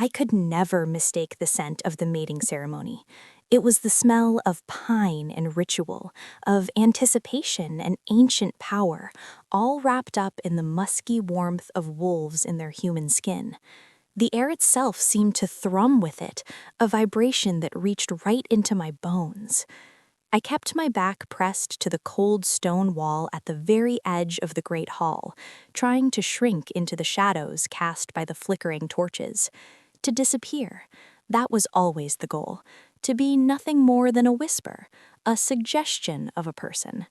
I could never mistake the scent of the mating ceremony. It was the smell of pine and ritual, of anticipation and ancient power, all wrapped up in the musky warmth of wolves in their human skin. The air itself seemed to thrum with it, a vibration that reached right into my bones. I kept my back pressed to the cold stone wall at the very edge of the great hall, trying to shrink into the shadows cast by the flickering torches. To disappear. That was always the goal. To be nothing more than a whisper, a suggestion of a person.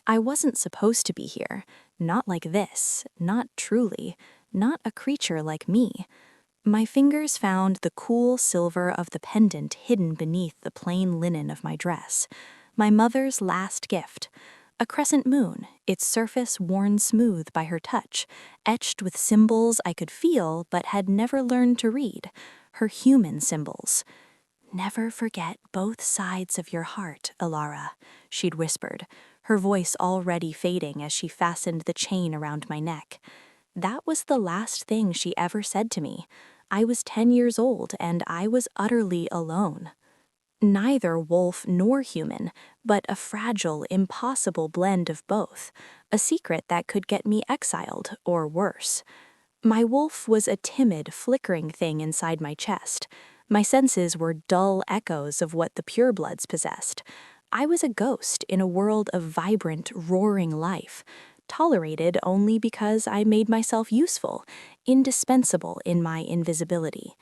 I wasn't supposed to be here. Not like this. Not truly. Not a creature like me. My fingers found the cool silver of the pendant hidden beneath the plain linen of my dress. My mother's last gift. A crescent moon, its surface worn smooth by her touch, etched with symbols I could feel but had never learned to read. Her human symbols. "Never forget both sides of your heart, Elara," she'd whispered, her voice already fading as she fastened the chain around my neck. That was the last thing she ever said to me. I was 10 years old, and I was utterly alone. Neither wolf nor human, but a fragile, impossible blend of both, a secret that could get me exiled, or worse. My wolf was a timid, flickering thing inside my chest. My senses were dull echoes of what the purebloods possessed. I was a ghost in a world of vibrant, roaring life, tolerated only because I made myself useful, indispensable in my invisibility.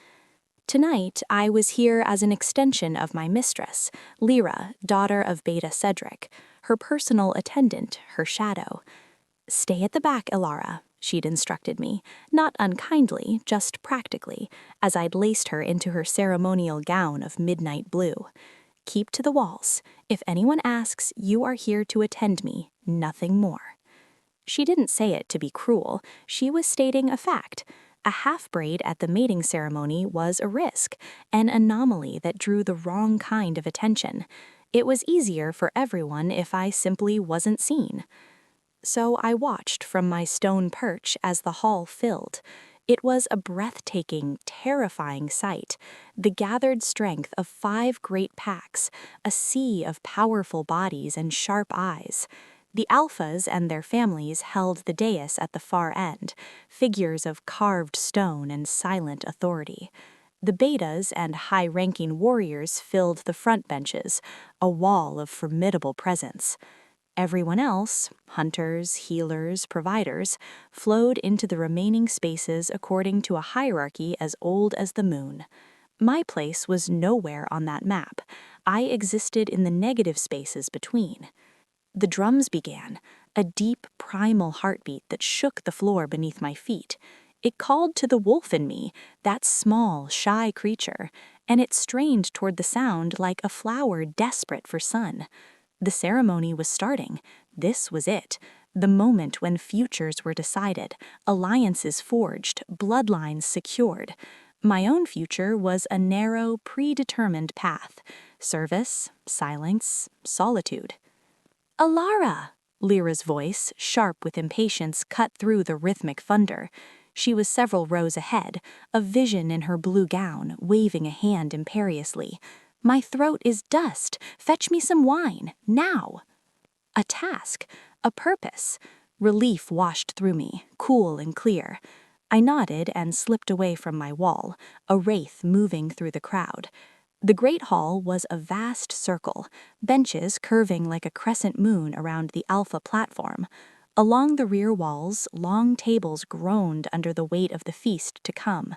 Tonight, I was here as an extension of my mistress, Lyra, daughter of Beta Cedric, her personal attendant, her shadow. "Stay at the back, Elara," she'd instructed me, not unkindly, just practically, as I'd laced her into her ceremonial gown of midnight blue. "Keep to the walls. If anyone asks, you are here to attend me, nothing more." She didn't say it to be cruel. She was stating a fact. A half-braid at the mating ceremony was a risk, an anomaly that drew the wrong kind of attention. It was easier for everyone if I simply wasn't seen. So I watched from my stone perch as the hall filled. It was a breathtaking, terrifying sight, the gathered strength of 5 great packs, a sea of powerful bodies and sharp eyes. The alphas and their families held the dais at the far end, figures of carved stone and silent authority. The betas and high-ranking warriors filled the front benches, a wall of formidable presence. Everyone else, hunters, healers, providers, flowed into the remaining spaces according to a hierarchy as old as the moon. My place was nowhere on that map. I existed in the negative spaces between. The drums began, a deep, primal heartbeat that shook the floor beneath my feet. It called to the wolf in me, that small, shy creature, and it strained toward the sound like a flower desperate for sun. The ceremony was starting. This was it, the moment when futures were decided, alliances forged, bloodlines secured. My own future was a narrow, predetermined path: service, silence, solitude. "Elara!" Lyra's voice, sharp with impatience, cut through the rhythmic thunder. She was several rows ahead, a vision in her blue gown, waving a hand imperiously. "My throat is dust. Fetch me some wine, now." A task, a purpose. Relief washed through me, cool and clear. I nodded and slipped away from my wall, a wraith moving through the crowd. The great hall was a vast circle, benches curving like a crescent moon around the alpha platform. Along the rear walls, long tables groaned under the weight of the feast to come.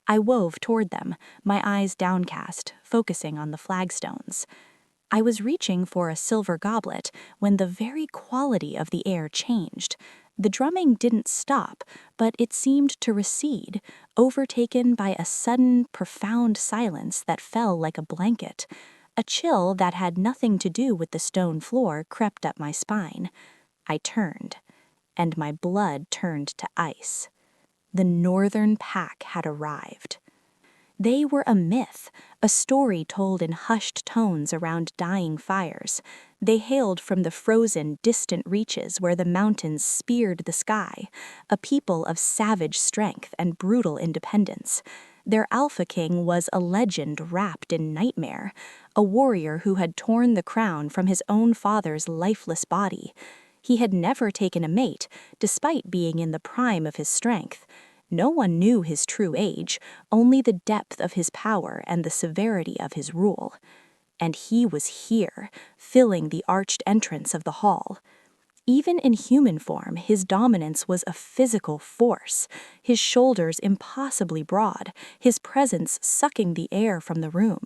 I wove toward them, my eyes downcast, focusing on the flagstones. I was reaching for a silver goblet when the very quality of the air changed. The drumming didn't stop, but it seemed to recede, overtaken by a sudden, profound silence that fell like a blanket. A chill that had nothing to do with the stone floor crept up my spine. I turned, and my blood turned to ice. The Northern Pack had arrived. They were a myth, a story told in hushed tones around dying fires. They hailed from the frozen, distant reaches where the mountains speared the sky, a people of savage strength and brutal independence. Their Alpha King was a legend wrapped in nightmare, a warrior who had torn the crown from his own father's lifeless body. He had never taken a mate, despite being in the prime of his strength. No one knew his true age, only the depth of his power and the severity of his rule. And he was here, filling the arched entrance of the hall. Even in human form, his dominance was a physical force, his shoulders impossibly broad, his presence sucking the air from the room.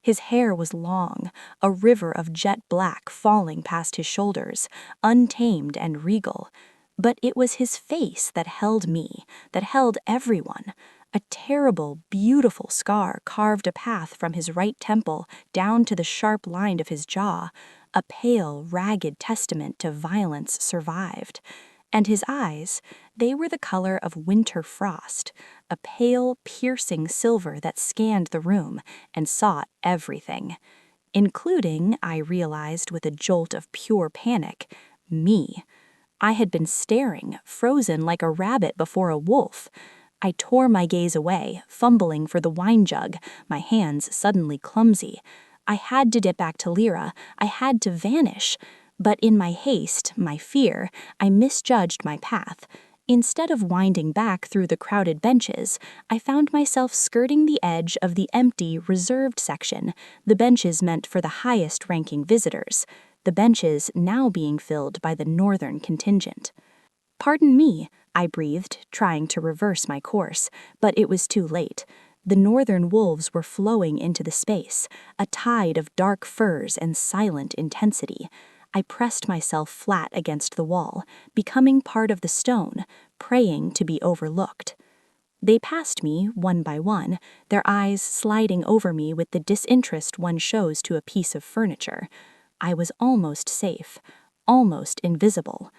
His hair was long, a river of jet black falling past his shoulders, untamed and regal. But it was his face that held me, that held everyone. A terrible, beautiful scar carved a path from his right temple down to the sharp line of his jaw, a pale, ragged testament to violence survived. And his eyes, they were the color of winter frost, a pale, piercing silver that scanned the room and sought everything. Including, I realized with a jolt of pure panic, me. I had been staring, frozen like a rabbit before a wolf. I tore my gaze away, fumbling for the wine jug, my hands suddenly clumsy. I had to dip back to Lyra, I had to vanish. But in my haste, my fear, I misjudged my path. Instead of winding back through the crowded benches, I found myself skirting the edge of the empty, reserved section, the benches meant for the highest-ranking visitors, the benches now being filled by the northern contingent. "Pardon me," I breathed, trying to reverse my course, but it was too late. The northern wolves were flowing into the space, a tide of dark furs and silent intensity. I pressed myself flat against the wall, becoming part of the stone, praying to be overlooked. They passed me, one by one, their eyes sliding over me with the disinterest one shows to a piece of furniture. I was almost safe, almost invisible.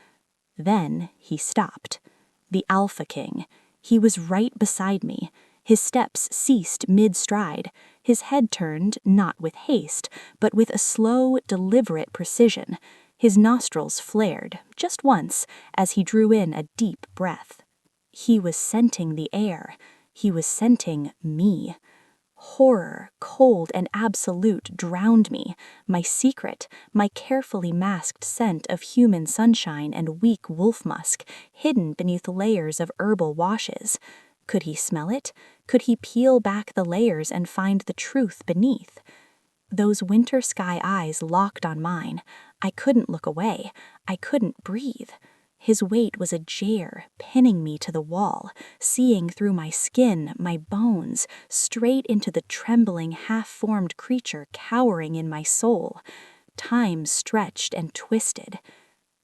Then he stopped. The Alpha King. He was right beside me. His steps ceased mid-stride. His head turned, not with haste, but with a slow, deliberate precision. His nostrils flared, just once, as he drew in a deep breath. He was scenting the air. He was scenting me. Horror, cold and absolute, drowned me. My secret, my carefully masked scent of human sunshine and weak wolf musk, hidden beneath layers of herbal washes. Could he smell it? Could he peel back the layers and find the truth beneath? Those winter sky eyes locked on mine. I couldn't look away. I couldn't breathe. His weight was a jair, pinning me to the wall, seeing through my skin, my bones, straight into the trembling, half-formed creature cowering in my soul. Time stretched and twisted.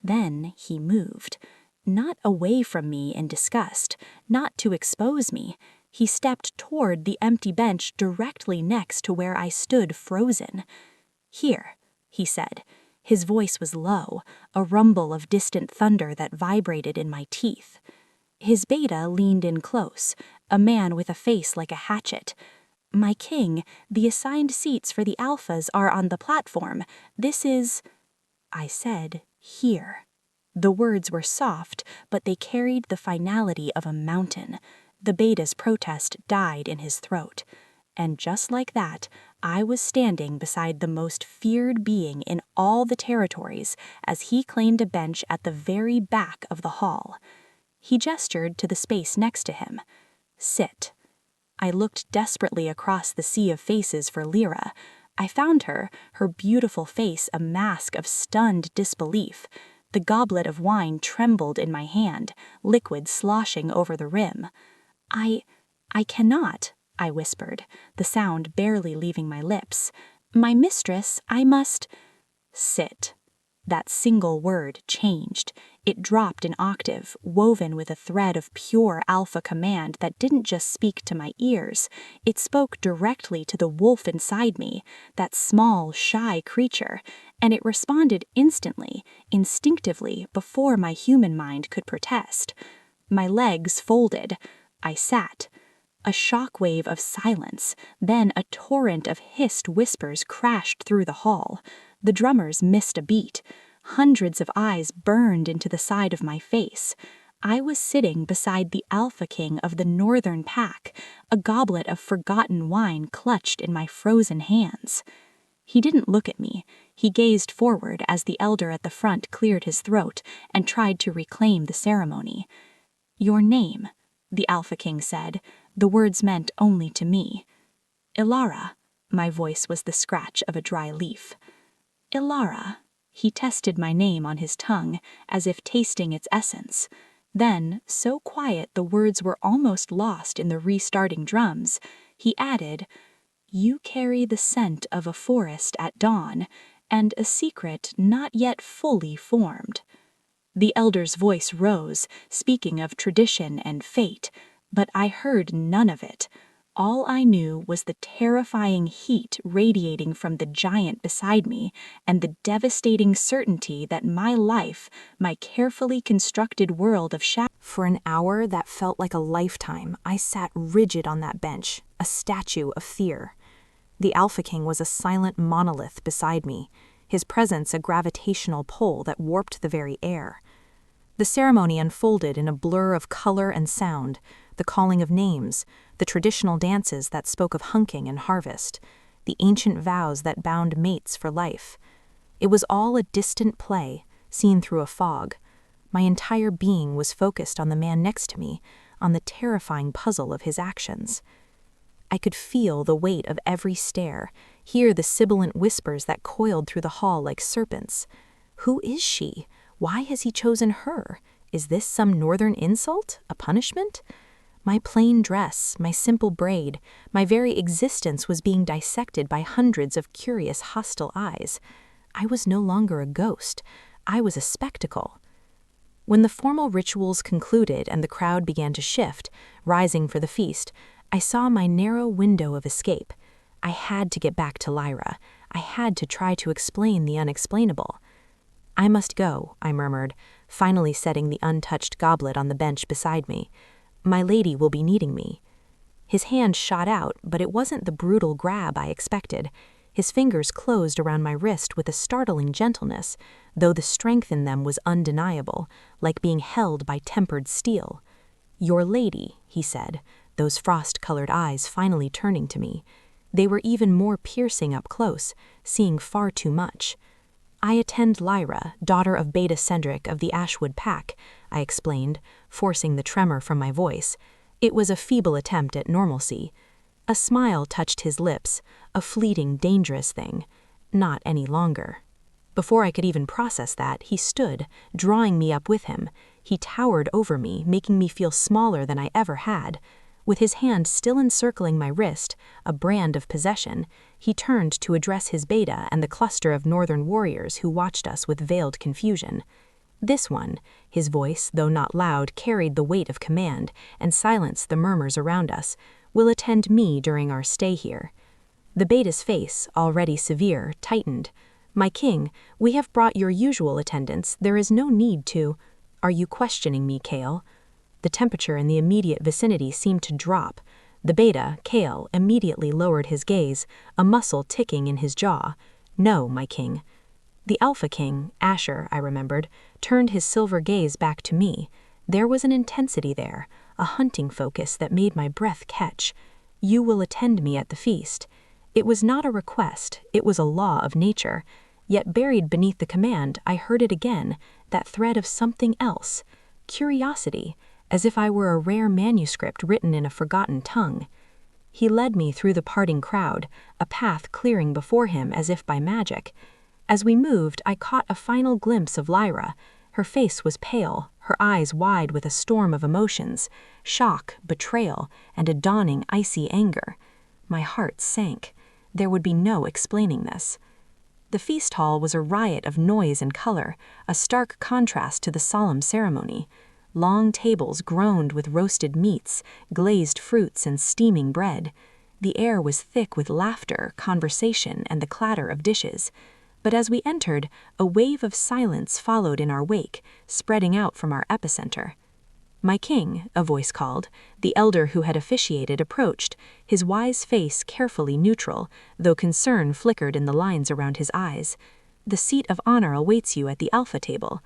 Then he moved. Not away from me in disgust, not to expose me. He stepped toward the empty bench directly next to where I stood frozen. "Here," he said. His voice was low, a rumble of distant thunder that vibrated in my teeth. His beta leaned in close, a man with a face like a hatchet. "My king, the assigned seats for the alphas are on the platform. This is—" I said, "here." The words were soft, but they carried the finality of a mountain. The beta's protest died in his throat. And just like that, I was standing beside the most feared being in all the territories as he claimed a bench at the very back of the hall. He gestured to the space next to him. "Sit." I looked desperately across the sea of faces for Lyra. I found her, her beautiful face a mask of stunned disbelief. The goblet of wine trembled in my hand, liquid sloshing over the rim. I cannot," I whispered, the sound barely leaving my lips. "My mistress, I must—" "Sit." That single word changed. It dropped an octave, woven with a thread of pure alpha command that didn't just speak to my ears. It spoke directly to the wolf inside me, that small, shy creature, and it responded instantly, instinctively, before my human mind could protest. My legs folded. I sat. A shockwave of silence, then a torrent of hissed whispers crashed through the hall. The drummers missed a beat. Hundreds of eyes burned into the side of my face. I was sitting beside the Alpha King of the Northern Pack, a goblet of forgotten wine clutched in my frozen hands. He didn't look at me. He gazed forward as the elder at the front cleared his throat and tried to reclaim the ceremony. "Your name," the Alpha King said, the words meant only to me. "Elara," my voice was the scratch of a dry leaf. "Elara." He tested my name on his tongue, as if tasting its essence. Then, so quiet the words were almost lost in the restarting drums, he added, "You carry the scent of a forest at dawn, and a secret not yet fully formed." The elder's voice rose, speaking of tradition and fate, but I heard none of it. All I knew was the terrifying heat radiating from the giant beside me and the devastating certainty that my life, my carefully constructed world of shadow. For an hour that felt like a lifetime, I sat rigid on that bench, a statue of fear. The Alpha King was a silent monolith beside me, his presence a gravitational pull that warped the very air. The ceremony unfolded in a blur of color and sound, the calling of names, the traditional dances that spoke of hunking and harvest, the ancient vows that bound mates for life. It was all a distant play, seen through a fog. My entire being was focused on the man next to me, on the terrifying puzzle of his actions. I could feel the weight of every stare, hear the sibilant whispers that coiled through the hall like serpents. Who is she? Why has he chosen her? Is this some northern insult? A punishment? My plain dress, my simple braid, my very existence was being dissected by hundreds of curious, hostile eyes. I was no longer a ghost. I was a spectacle. When the formal rituals concluded and the crowd began to shift, rising for the feast, I saw my narrow window of escape. I had to get back to Lyra. I had to try to explain the unexplainable. "I must go," I murmured, finally setting the untouched goblet on the bench beside me. "My lady will be needing me." His hand shot out, but it wasn't the brutal grab I expected. His fingers closed around my wrist with a startling gentleness, though the strength in them was undeniable, like being held by tempered steel. "Your lady," he said, those frost-colored eyes finally turning to me. They were even more piercing up close, seeing far too much. "I attend Lyra, daughter of Beta Cendric of the Ashwood Pack," I explained, forcing the tremor from my voice. It was a feeble attempt at normalcy. A smile touched his lips, a fleeting, dangerous thing. Not any longer. Before I could even process that, he stood, drawing me up with him. He towered over me, making me feel smaller than I ever had. With his hand still encircling my wrist, a brand of possession, he turned to address his beta and the cluster of northern warriors who watched us with veiled confusion. "This one," his voice, though not loud, carried the weight of command and silenced the murmurs around us, "will attend me during our stay here." The beta's face, already severe, tightened. "My king, we have brought your usual attendants. There is no need to—" "Are you questioning me, Kale?" The temperature in the immediate vicinity seemed to drop. The beta, Kale, immediately lowered his gaze, a muscle ticking in his jaw. "No, my king." The Alpha King, Asher, I remembered, turned his silver gaze back to me. There was an intensity there, a hunting focus that made my breath catch. "You will attend me at the feast." It was not a request, it was a law of nature. Yet buried beneath the command, I heard it again, that thread of something else. Curiosity, as if I were a rare manuscript written in a forgotten tongue. He led me through the parting crowd, a path clearing before him as if by magic. As we moved, I caught a final glimpse of Lyra. Her face was pale, her eyes wide with a storm of emotions, shock, betrayal, and a dawning icy anger. My heart sank. There would be no explaining this. The feast hall was a riot of noise and color, a stark contrast to the solemn ceremony. Long tables groaned with roasted meats, glazed fruits, and steaming bread. The air was thick with laughter, conversation, and the clatter of dishes. But as we entered, a wave of silence followed in our wake, spreading out from our epicenter. "My king," a voice called. The elder who had officiated approached, his wise face carefully neutral, though concern flickered in the lines around his eyes. "The seat of honor awaits you at the Alpha table."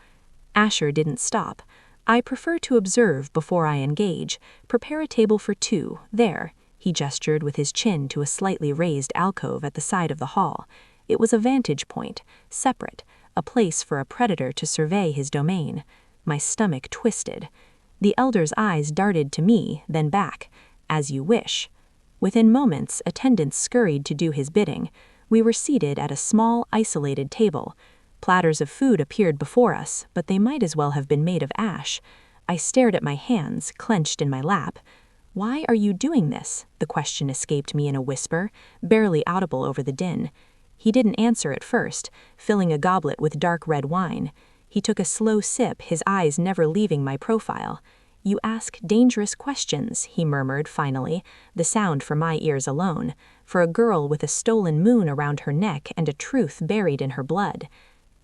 Asher didn't stop. I prefer to observe before I engage. Prepare a table for two, there." He gestured with his chin to a slightly raised alcove at the side of the hall. It was a vantage point, separate, a place for a predator to survey his domain. My stomach twisted. The elder's eyes darted to me, then back. "As you wish." Within moments, attendants scurried to do his bidding. We were seated at a small, isolated table. Platters of food appeared before us, but they might as well have been made of ash. I stared at my hands, clenched in my lap. "Why are you doing this?" The question escaped me in a whisper, barely audible over the din. He didn't answer at first, filling a goblet with dark red wine. He took a slow sip, his eyes never leaving my profile. "You ask dangerous questions," he murmured finally, the sound for my ears alone, for a girl with a stolen moon around her neck and a truth buried in her blood.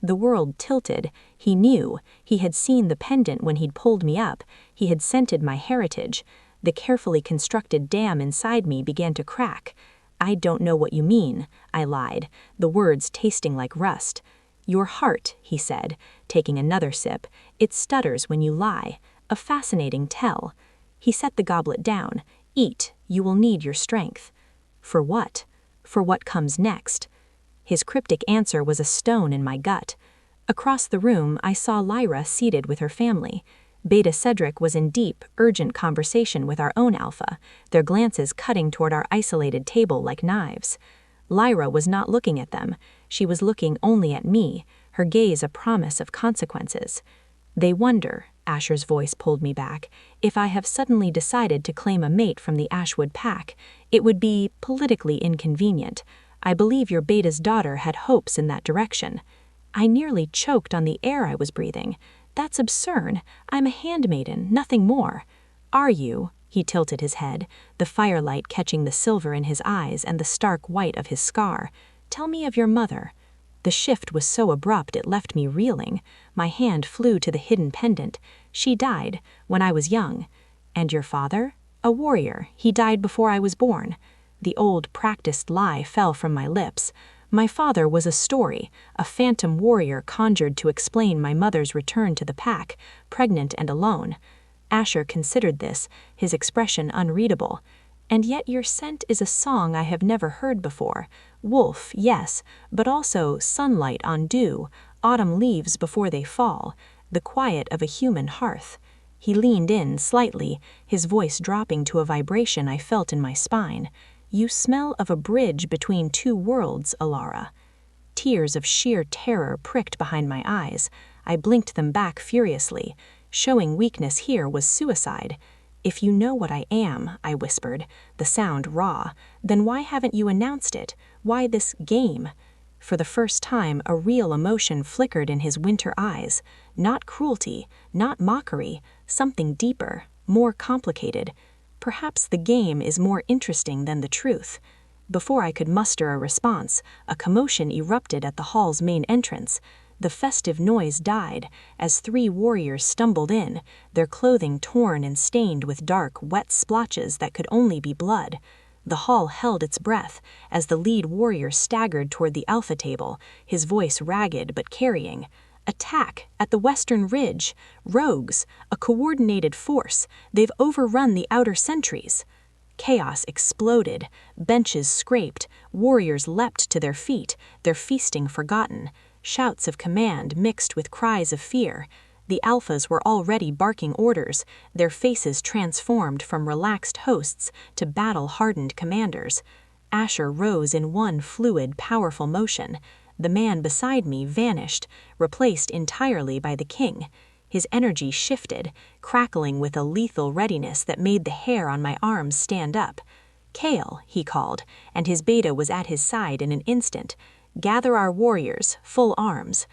The world tilted. He knew. He had seen the pendant when he'd pulled me up. He had scented my heritage. The carefully constructed dam inside me began to crack. "I don't know what you mean," I lied, the words tasting like rust. "Your heart," he said, taking another sip. "It stutters when you lie. A fascinating tell." He set the goblet down. "Eat. You will need your strength." "For what?" "For what comes next." His cryptic answer was a stone in my gut. Across the room, I saw Lyra seated with her family. Beta Cedric was in deep, urgent conversation with our own Alpha, their glances cutting toward our isolated table like knives. Lyra was not looking at them. She was looking only at me, her gaze a promise of consequences. "They wonder," Asher's voice pulled me back, "if I have suddenly decided to claim a mate from the Ashwood pack. It would be politically inconvenient. I believe your Beta's daughter had hopes in that direction." I nearly choked on the air I was breathing. "That's absurd. I'm a handmaiden, nothing more." "Are you?" He tilted his head, the firelight catching the silver in his eyes and the stark white of his scar. "Tell me of your mother." The shift was so abrupt it left me reeling. My hand flew to the hidden pendant. "She died when I was young." "And your father?" "A warrior. He died before I was born." The old, practiced lie fell from my lips. My father was a story, a phantom warrior conjured to explain my mother's return to the pack, pregnant and alone. Asher considered this, his expression unreadable. "And yet your scent is a song I have never heard before. Wolf, yes, but also sunlight on dew, autumn leaves before they fall, the quiet of a human hearth." He leaned in slightly, his voice dropping to a vibration I felt in my spine. "You smell of a bridge between two worlds, Elara." Tears of sheer terror pricked behind my eyes. I blinked them back furiously. Showing weakness here was suicide. "If you know what I am," I whispered, the sound raw, "then why haven't you announced it? Why this game?" For the first time, a real emotion flickered in his winter eyes. Not cruelty, not mockery, something deeper, more complicated. Perhaps the game is more interesting than the truth. Before I could muster a response, a commotion erupted at the hall's main entrance. The festive noise died as three warriors stumbled in, their clothing torn and stained with dark, wet splotches that could only be blood. The hall held its breath as the lead warrior staggered toward the Alpha table, his voice ragged but carrying. "Attack at the western ridge! Rogues! A coordinated force! They've overrun the outer sentries!" Chaos exploded. Benches scraped. Warriors leapt to their feet, their feasting forgotten. Shouts of command mixed with cries of fear. The Alphas were already barking orders, their faces transformed from relaxed hosts to battle-hardened commanders. Asher rose in one fluid, powerful motion. The man beside me vanished, replaced entirely by the king. His energy shifted, crackling with a lethal readiness that made the hair on my arms stand up. "Kale," he called, and his beta was at his side in an instant. "Gather our warriors, full arms."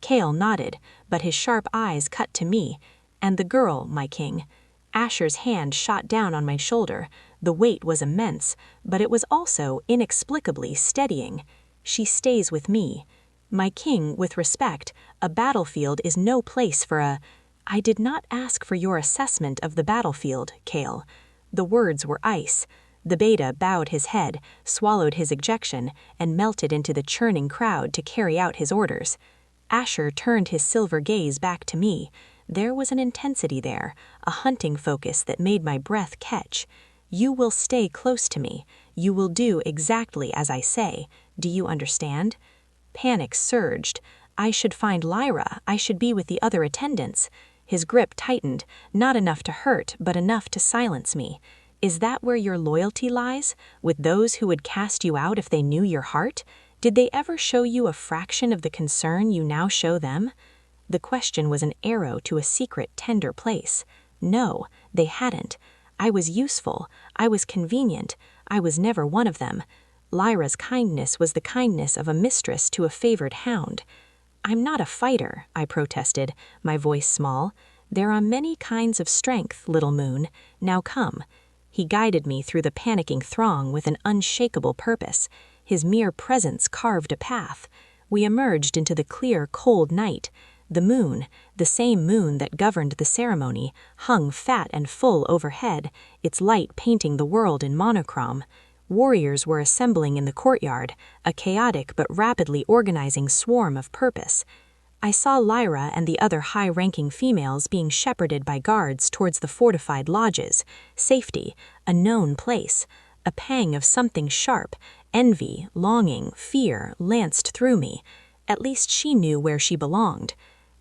Kale nodded, but his sharp eyes cut to me. "And the girl, my king." Asher's hand shot down on my shoulder. The weight was immense, but it was also inexplicably steadying. "She stays with me." "My king, with respect, a battlefield is no place for a—" "I did not ask for your assessment of the battlefield, Kale." The words were ice. The beta bowed his head, swallowed his ejection, and melted into the churning crowd to carry out his orders. Asher turned his silver gaze back to me. There was an intensity there, a hunting focus that made my breath catch. You will stay close to me. You will do exactly as I say. Do you understand? Panic surged. I should find Lyra. I should be with the other attendants. His grip tightened, not enough to hurt, but enough to silence me. Is that where your loyalty lies? With those who would cast you out if they knew your heart? Did they ever show you a fraction of the concern you now show them? The question was an arrow to a secret, tender place. No, they hadn't. I was useful. I was convenient. I was never one of them. Lyra's kindness was the kindness of a mistress to a favored hound. I'm not a fighter, I protested, my voice small. There are many kinds of strength, little moon. Now come. He guided me through the panicking throng with an unshakable purpose. His mere presence carved a path. We emerged into the clear, cold night. The moon, the same moon that governed the ceremony, hung fat and full overhead, its light painting the world in monochrome. Warriors were assembling in the courtyard, a chaotic but rapidly organizing swarm of purpose. I saw Lyra and the other high-ranking females being shepherded by guards towards the fortified lodges. Safety, a known place. A pang of something sharp, envy, longing, fear, lanced through me. At least she knew where she belonged.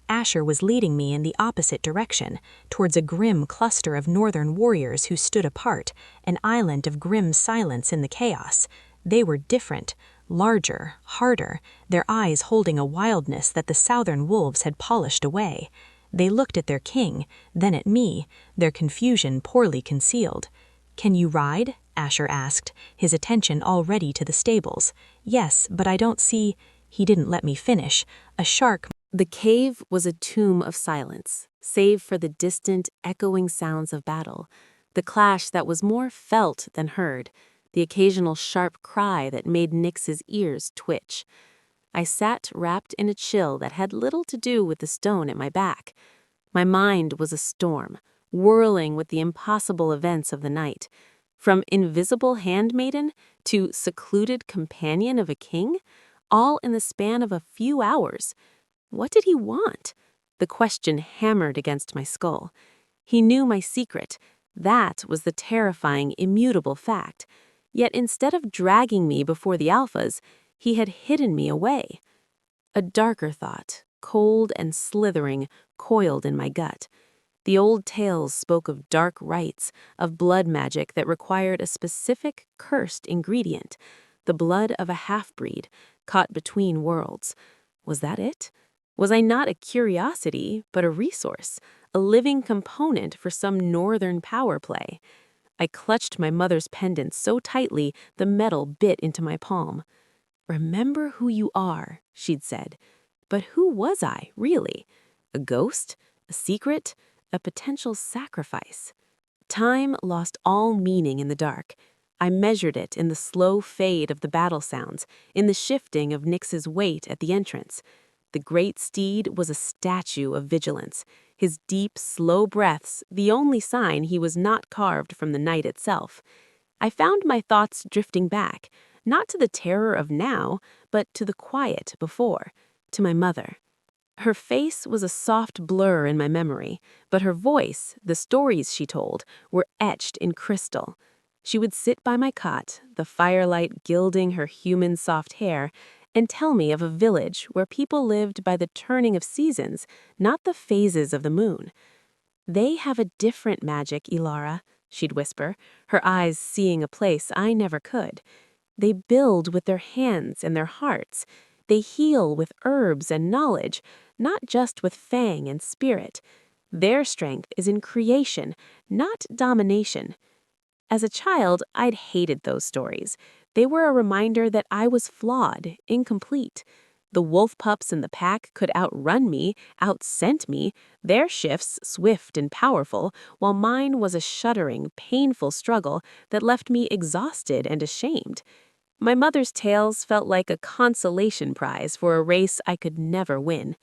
Asher was leading me in the opposite direction, towards a grim cluster of northern warriors who stood apart, an island of grim silence in the chaos. They were different, larger, harder, their eyes holding a wildness that the southern wolves had polished away. They looked at their king, then at me, their confusion poorly concealed. "Can you ride?" Asher asked, his attention already to the stables. "Yes, but I don't see—" He didn't let me finish. A shark— The cave was a tomb of silence, save for the distant, echoing sounds of battle, the clash that was more felt than heard, the occasional sharp cry that made Nyx's ears twitch. I sat wrapped in a chill that had little to do with the stone at my back. My mind was a storm, whirling with the impossible events of the night. From invisible handmaiden to secluded companion of a king, all in the span of a few hours. What did he want? The question hammered against my skull. He knew my secret. That was the terrifying, immutable fact. Yet instead of dragging me before the alphas, he had hidden me away. A darker thought, cold and slithering, coiled in my gut. The old tales spoke of dark rites, of blood magic that required a specific, cursed ingredient, the blood of a half-breed, caught between worlds. Was that it? Was I not a curiosity, but a resource, a living component for some northern power play? I clutched my mother's pendant so tightly the metal bit into my palm. "Remember who you are," she'd said. But who was I, really? A ghost? A secret? A potential sacrifice? Time lost all meaning in the dark. I measured it in the slow fade of the battle sounds, in the shifting of Nyx's weight at the entrance. The great steed was a statue of vigilance, his deep, slow breaths the only sign he was not carved from the night itself. I found my thoughts drifting back, not to the terror of now, but to the quiet before, to my mother. Her face was a soft blur in my memory, but her voice, the stories she told, were etched in crystal. She would sit by my cot, the firelight gilding her human soft hair, and tell me of a village where people lived by the turning of seasons, not the phases of the moon. "They have a different magic, Elara," she'd whisper, her eyes seeing a place I never could. "They build with their hands and their hearts. They heal with herbs and knowledge, not just with fang and spirit. Their strength is in creation, not domination." As a child, I'd hated those stories. They were a reminder that I was flawed, incomplete. The wolf pups in the pack could outrun me, outscent me, their shifts swift and powerful, while mine was a shuddering, painful struggle that left me exhausted and ashamed. My mother's tales felt like a consolation prize for a race I could never win.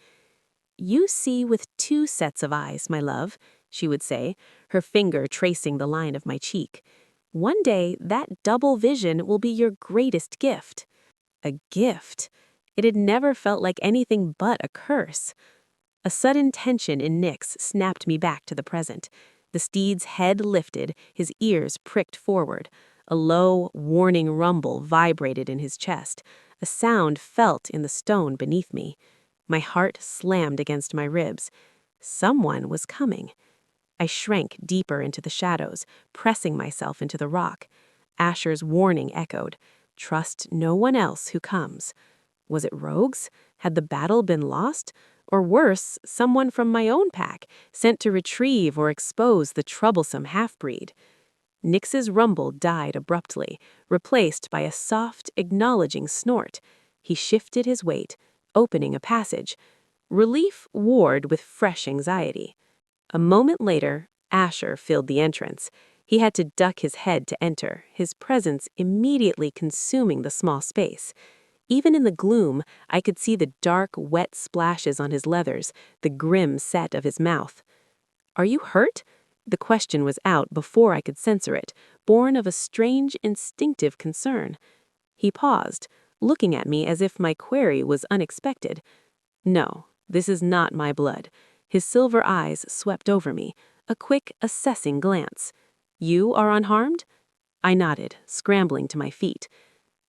"You see with two sets of eyes, my love," she would say, her finger tracing the line of my cheek. "One day, that double vision will be your greatest gift." A gift. It had never felt like anything but a curse. A sudden tension in Nyx snapped me back to the present. The steed's head lifted, his ears pricked forward. A low, warning rumble vibrated in his chest, a sound felt in the stone beneath me. My heart slammed against my ribs. Someone was coming. I shrank deeper into the shadows, pressing myself into the rock. Asher's warning echoed, "Trust no one else who comes." Was it rogues? Had the battle been lost? Or worse, someone from my own pack, sent to retrieve or expose the troublesome half-breed? Nyx's rumble died abruptly, replaced by a soft, acknowledging snort. He shifted his weight, opening a passage. Relief warred with fresh anxiety. A moment later, Asher filled the entrance. He had to duck his head to enter, his presence immediately consuming the small space. Even in the gloom, I could see the dark, wet splashes on his leathers, the grim set of his mouth. "Are you hurt?" The question was out before I could censor it, born of a strange, instinctive concern. He paused, looking at me as if my query was unexpected. "No, this is not my blood." His silver eyes swept over me, a quick, assessing glance. "You are unharmed?" I nodded, scrambling to my feet.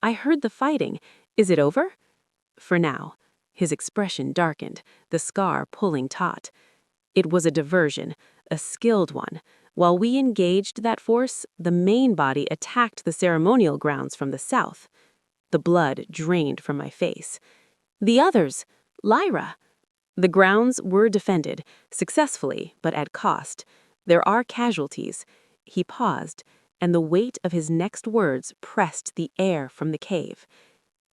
"I heard the fighting. Is it over?" "For now." His expression darkened, the scar pulling taut. "It was a diversion, a skilled one. While we engaged that force, the main body attacked the ceremonial grounds from the south." The blood drained from my face. "The others! Lyra!" "The grounds were defended, successfully, but at cost. There are casualties." He paused, and the weight of his next words pressed the air from the cave.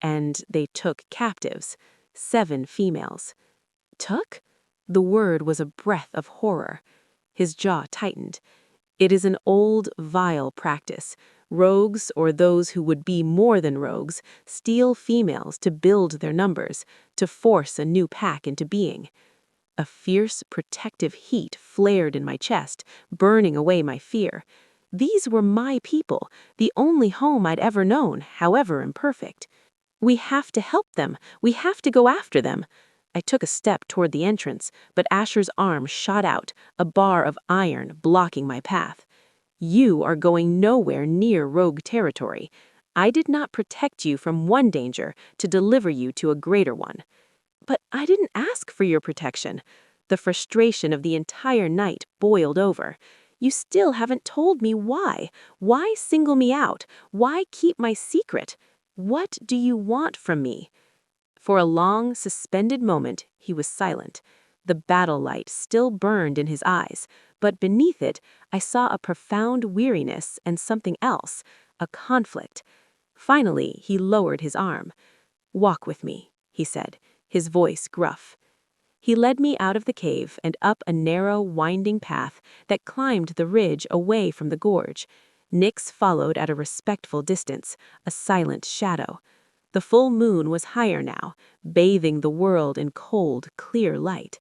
"And they took captives, 7 females." "Took?" The word was a breath of horror. His jaw tightened. "It is an old, vile practice. Rogues, or those who would be more than rogues, steal females to build their numbers, to force a new pack into being." A fierce, protective heat flared in my chest, burning away my fear. These were my people, the only home I'd ever known, however imperfect. "We have to help them. We have to go after them." I took a step toward the entrance, but Asher's arm shot out, a bar of iron blocking my path. "You are going nowhere near rogue territory. I did not protect you from one danger to deliver you to a greater one." "But I didn't ask for your protection." The frustration of the entire night boiled over. "You still haven't told me why. Why single me out? Why keep my secret? What do you want from me?" For a long, suspended moment, he was silent. The battle light still burned in his eyes, but beneath it, I saw a profound weariness and something else, a conflict. Finally, he lowered his arm. "Walk with me," he said, his voice gruff. He led me out of the cave and up a narrow, winding path that climbed the ridge away from the gorge. Nyx followed at a respectful distance, a silent shadow. The full moon was higher now, bathing the world in cold, clear light.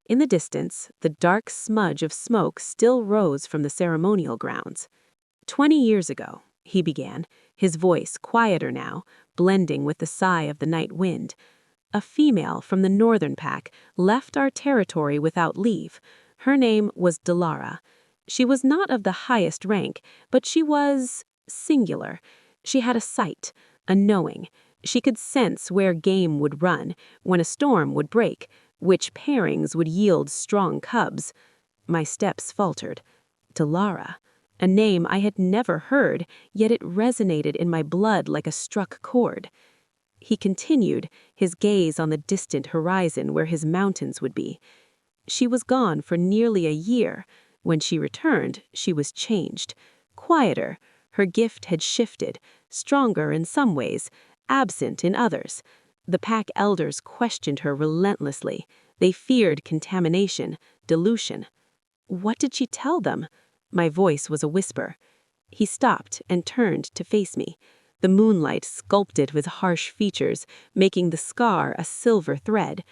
In the distance, the dark smudge of smoke still rose from the ceremonial grounds. "20 years ago," he began, his voice quieter now, blending with the sigh of the night wind, "a female from the northern pack left our territory without leave. Her name was Elara. She was not of the highest rank, but she was singular. She had a sight, a knowing. She could sense where game would run, when a storm would break, which pairings would yield strong cubs." My steps faltered. Elara, a name I had never heard, yet it resonated in my blood like a struck chord. He continued, his gaze on the distant horizon where his mountains would be. "She was gone for nearly a year. When she returned, she was changed. Quieter, her gift had shifted, stronger in some ways, absent in others. The pack elders questioned her relentlessly. They feared contamination, dilution." "What did she tell them?" My voice was a whisper. He stopped and turned to face me. The moonlight sculpted with harsh features, making the scar a silver thread.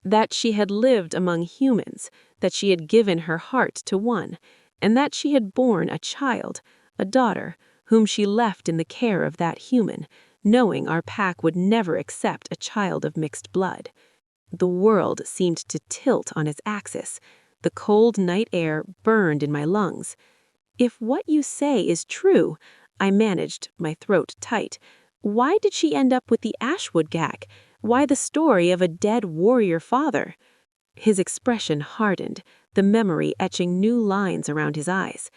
"That she had lived among humans, that she had given her heart to one, and that she had borne a child, a daughter, whom she left in the care of that human, knowing our pack would never accept a child of mixed blood." The world seemed to tilt on its axis. The cold night air burned in my lungs. If what you say is true, I managed, my throat tight. Why did she end up with the Ashwood gag? Why the story of a dead warrior father? His expression hardened, the memory etching new lines around his eyes.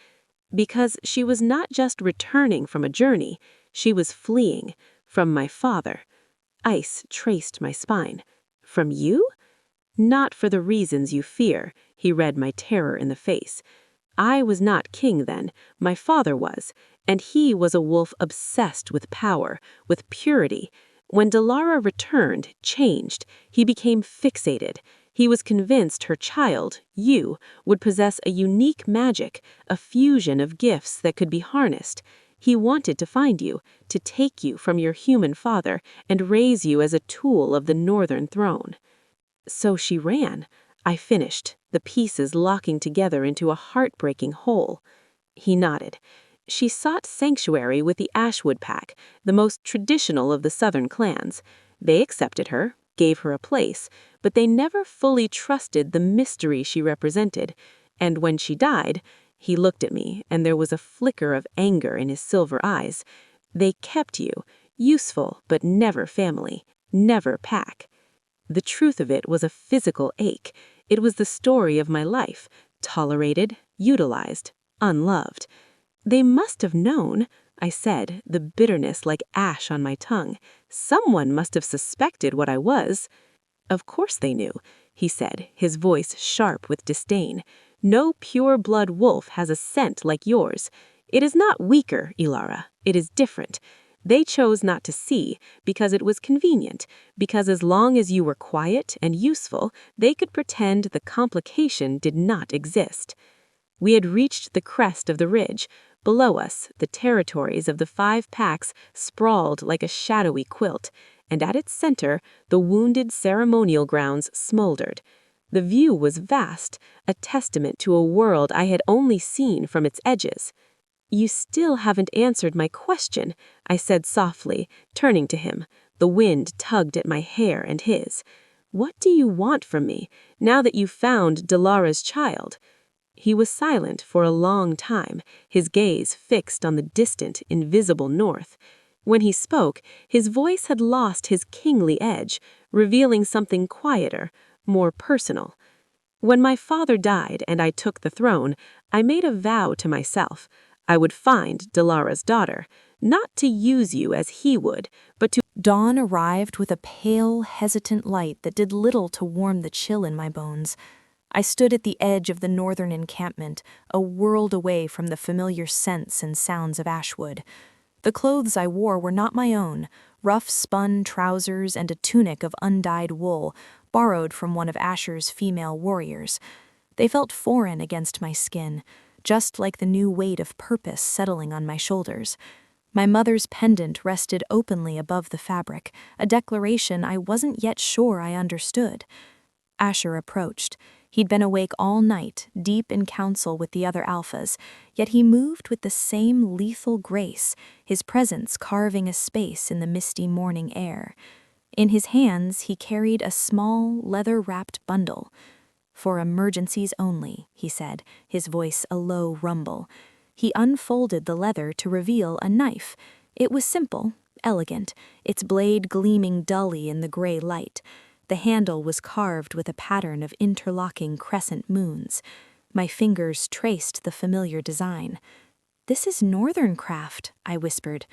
Because she was not just returning from a journey, she was fleeing from my father. Ice traced my spine. From you? Not for the reasons you fear, he read my terror in the face. I was not king then, my father was, and he was a wolf obsessed with power, with purity. When Elara returned, changed, he became fixated. He was convinced her child, you, would possess a unique magic, a fusion of gifts that could be harnessed. He wanted to find you, to take you from your human father and raise you as a tool of the Northern throne. So she ran. I finished, the pieces locking together into a heartbreaking whole. He nodded. She sought sanctuary with the Ashwood pack, the most traditional of the southern clans. They accepted her, gave her a place, but they never fully trusted the mystery she represented. And when she died, he looked at me, and there was a flicker of anger in his silver eyes. They kept you, useful but never family, never pack. The truth of it was a physical ache. It was the story of my life, tolerated, utilized, unloved. They must have known, I said, the bitterness like ash on my tongue. Someone must have suspected what I was. Of course they knew, he said, his voice sharp with disdain. No pure-blood wolf has a scent like yours. It is not weaker, Elara. It is different. They chose not to see because it was convenient, because as long as you were quiet and useful, they could pretend the complication did not exist. We had reached the crest of the ridge. Below us, the territories of the 5 packs sprawled like a shadowy quilt, and at its center, the wounded ceremonial grounds smoldered. The view was vast, a testament to a world I had only seen from its edges. You still haven't answered my question, I said softly, turning to him. The wind tugged at my hair and his. What do you want from me, now that you've found Elara's child? He was silent for a long time, his gaze fixed on the distant, invisible north. When he spoke, his voice had lost his kingly edge, revealing something quieter, more personal. When my father died and I took the throne, I made a vow to myself. I would find Elara's daughter, not to use you as he would, but to— Dawn arrived with a pale, hesitant light that did little to warm the chill in my bones. I stood at the edge of the northern encampment, a world away from the familiar scents and sounds of Ashwood. The clothes I wore were not my own, rough spun trousers and a tunic of undyed wool, borrowed from one of Asher's female warriors. They felt foreign against my skin, just like the new weight of purpose settling on my shoulders. My mother's pendant rested openly above the fabric, a declaration I wasn't yet sure I understood. Asher approached. He'd been awake all night, deep in council with the other alphas, yet he moved with the same lethal grace, his presence carving a space in the misty morning air. In his hands, he carried a small, leather-wrapped bundle. "For emergencies only," he said, his voice a low rumble. He unfolded the leather to reveal a knife. It was simple, elegant, its blade gleaming dully in the gray light. The handle was carved with a pattern of interlocking crescent moons. My fingers traced the familiar design. "This is northern craft," I whispered.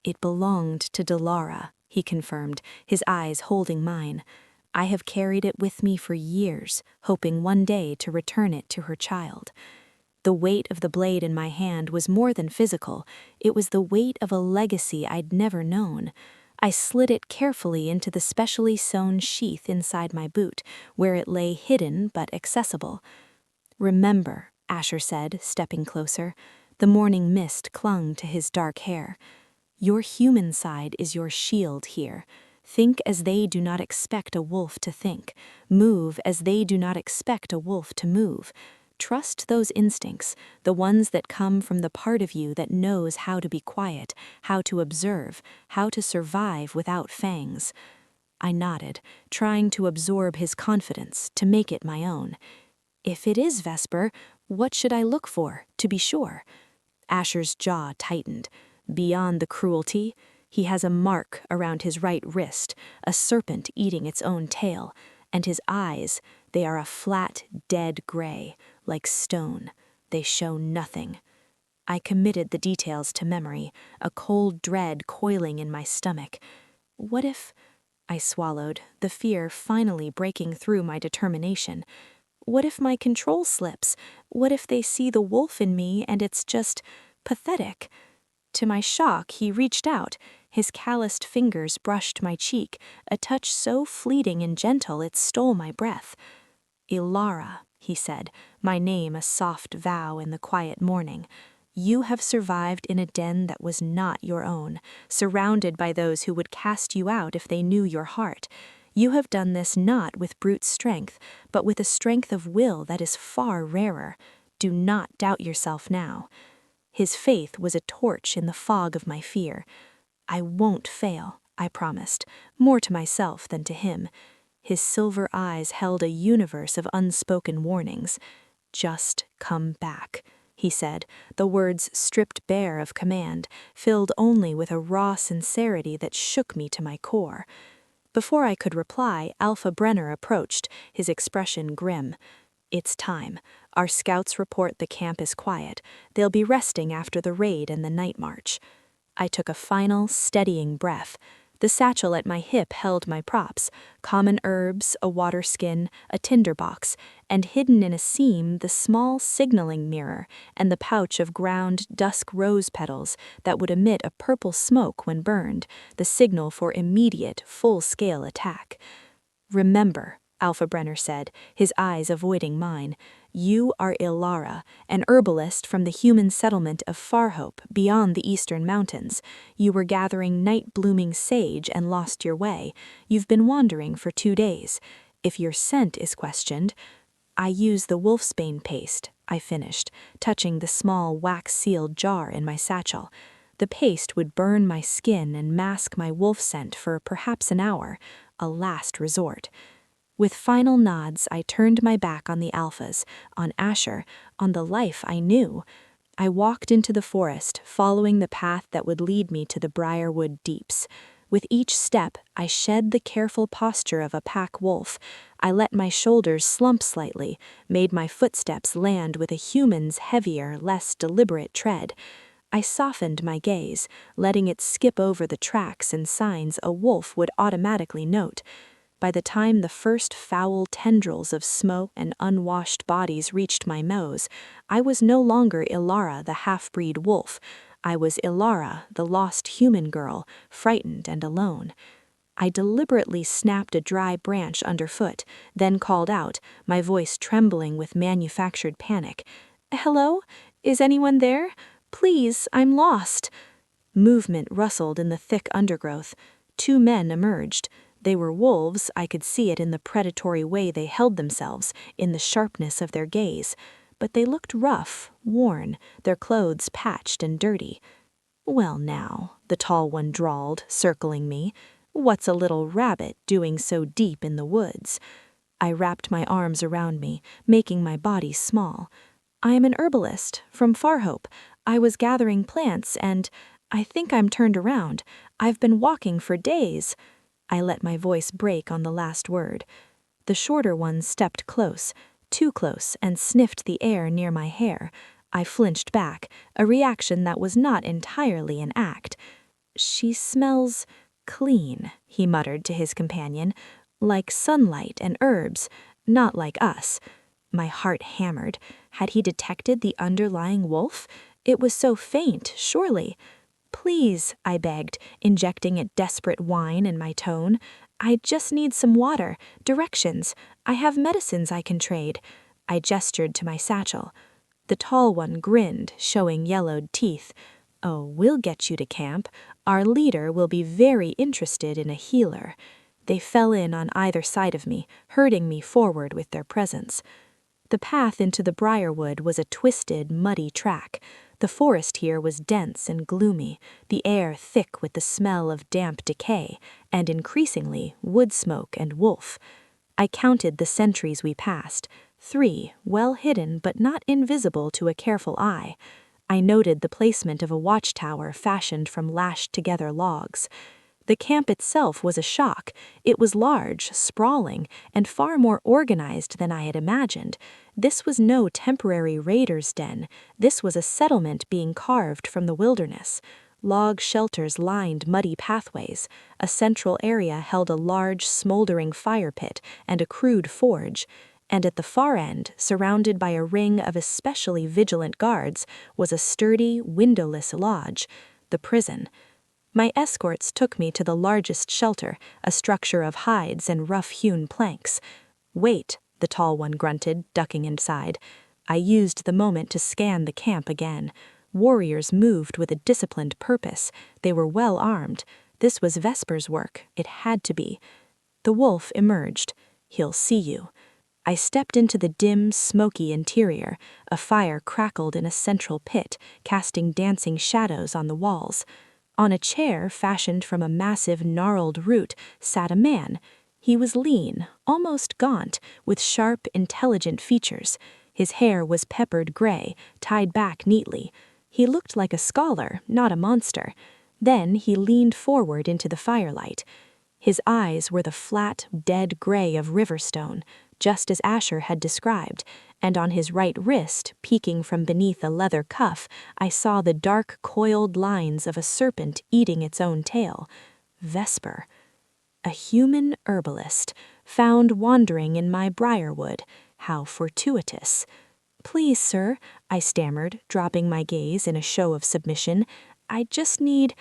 "It belonged to Elara," he confirmed, his eyes holding mine. "I have carried it with me for years, hoping one day to return it to her child." The weight of the blade in my hand was more than physical. It was the weight of a legacy I'd never known. I slid it carefully into the specially sewn sheath inside my boot, where it lay hidden but accessible. "Remember," Asher said, stepping closer. The morning mist clung to his dark hair. "Your human side is your shield here. Think as they do not expect a wolf to think. Move as they do not expect a wolf to move. Trust those instincts, the ones that come from the part of you that knows how to be quiet, how to observe, how to survive without fangs." I nodded, trying to absorb his confidence, to make it my own. If it is Vesper, what should I look for, to be sure? Asher's jaw tightened. Beyond the cruelty, he has a mark around his right wrist, a serpent eating its own tail, and his eyes, they are a flat, dead gray, like stone. They show nothing. I committed the details to memory, a cold dread coiling in my stomach. What if... I swallowed, the fear finally breaking through my determination. What if my control slips? What if they see the wolf in me and it's just pathetic? To my shock, he reached out. His calloused fingers brushed my cheek, a touch so fleeting and gentle it stole my breath. Elara, he said, my name a soft vow in the quiet morning. You have survived in a den that was not your own, surrounded by those who would cast you out if they knew your heart. You have done this not with brute strength, but with a strength of will that is far rarer. Do not doubt yourself now. His faith was a torch in the fog of my fear. I won't fail, I promised, more to myself than to him. His silver eyes held a universe of unspoken warnings. Just come back, he said, the words stripped bare of command, filled only with a raw sincerity that shook me to my core. Before I could reply, Alpha Brenner approached, his expression grim. It's time. Our scouts report the camp is quiet. They'll be resting after the raid and the night march. I took a final, steadying breath. The satchel at my hip held my props, common herbs, a water skin, a tinderbox, and hidden in a seam the small signaling mirror and the pouch of ground dusk rose petals that would emit a purple smoke when burned, the signal for immediate, full-scale attack. Remember, Alpha Brenner said, his eyes avoiding mine, you are Elara, an herbalist from the human settlement of Farhope, beyond the eastern mountains. You were gathering night-blooming sage and lost your way. You've been wandering for 2 days. If your scent is questioned, I use the wolfsbane paste, I finished, touching the small wax-sealed jar in my satchel. The paste would burn my skin and mask my wolf scent for perhaps an hour, a last resort. With final nods, I turned my back on the alphas, on Asher, on the life I knew. I walked into the forest, following the path that would lead me to the briarwood deeps. With each step, I shed the careful posture of a pack wolf. I let my shoulders slump slightly, made my footsteps land with a human's heavier, less deliberate tread. I softened my gaze, letting it skip over the tracks and signs a wolf would automatically note. By the time the first foul tendrils of smoke and unwashed bodies reached my nose, I was no longer Elara the half-breed wolf. I was Elara, the lost human girl, frightened and alone. I deliberately snapped a dry branch underfoot, then called out, my voice trembling with manufactured panic. "Hello? Is anyone there? Please, I'm lost." Movement rustled in the thick undergrowth. 2 men emerged. They were wolves, I could see it in the predatory way they held themselves, in the sharpness of their gaze. But they looked rough, worn, their clothes patched and dirty. "Well now," the tall one drawled, circling me, "what's a little rabbit doing so deep in the woods?" I wrapped my arms around me, making my body small. "I am an herbalist, from Farhope. I was gathering plants and I think I'm turned around. I've been walking for days." I let my voice break on the last word. The shorter one stepped close, too close, and sniffed the air near my hair. I flinched back, a reaction that was not entirely an act. "She smells clean," he muttered to his companion, "like sunlight and herbs, not like us." My heart hammered. Had he detected the underlying wolf? It was so faint, surely. "Please," I begged, injecting a desperate whine in my tone. "I just need some water, directions. I have medicines I can trade." I gestured to my satchel. The tall one grinned, showing yellowed teeth. "Oh, we'll get you to camp. Our leader will be very interested in a healer." They fell in on either side of me, herding me forward with their presence. The path into the briarwood was a twisted, muddy track. The forest here was dense and gloomy, the air thick with the smell of damp decay, and increasingly wood smoke and wolf. I counted the sentries we passed, 3, well hidden but not invisible to a careful eye. I noted the placement of a watchtower fashioned from lashed-together logs. The camp itself was a shock. It was large, sprawling, and far more organized than I had imagined. This was no temporary raider's den. This was a settlement being carved from the wilderness. Log shelters lined muddy pathways. A central area held a large, smoldering fire pit and a crude forge. And at the far end, surrounded by a ring of especially vigilant guards, was a sturdy, windowless lodge, the prison. My escorts took me to the largest shelter, a structure of hides and rough-hewn planks. "Wait," the tall one grunted, ducking inside. I used the moment to scan the camp again. Warriors moved with a disciplined purpose. They were well armed. This was Vesper's work. It had to be. The wolf emerged. "He'll see you." I stepped into the dim, smoky interior. A fire crackled in a central pit, casting dancing shadows on the walls. On a chair fashioned from a massive, gnarled root sat a man. He was lean, almost gaunt, with sharp, intelligent features. His hair was peppered gray, tied back neatly. He looked like a scholar, not a monster. Then he leaned forward into the firelight. His eyes were the flat, dead gray of riverstone, just as Asher had described, and on his right wrist, peeking from beneath a leather cuff, I saw the dark, coiled lines of a serpent eating its own tail. Vesper. A human herbalist, found wandering in my briarwood. How fortuitous. "Please, sir," I stammered, dropping my gaze in a show of submission. "I just need—"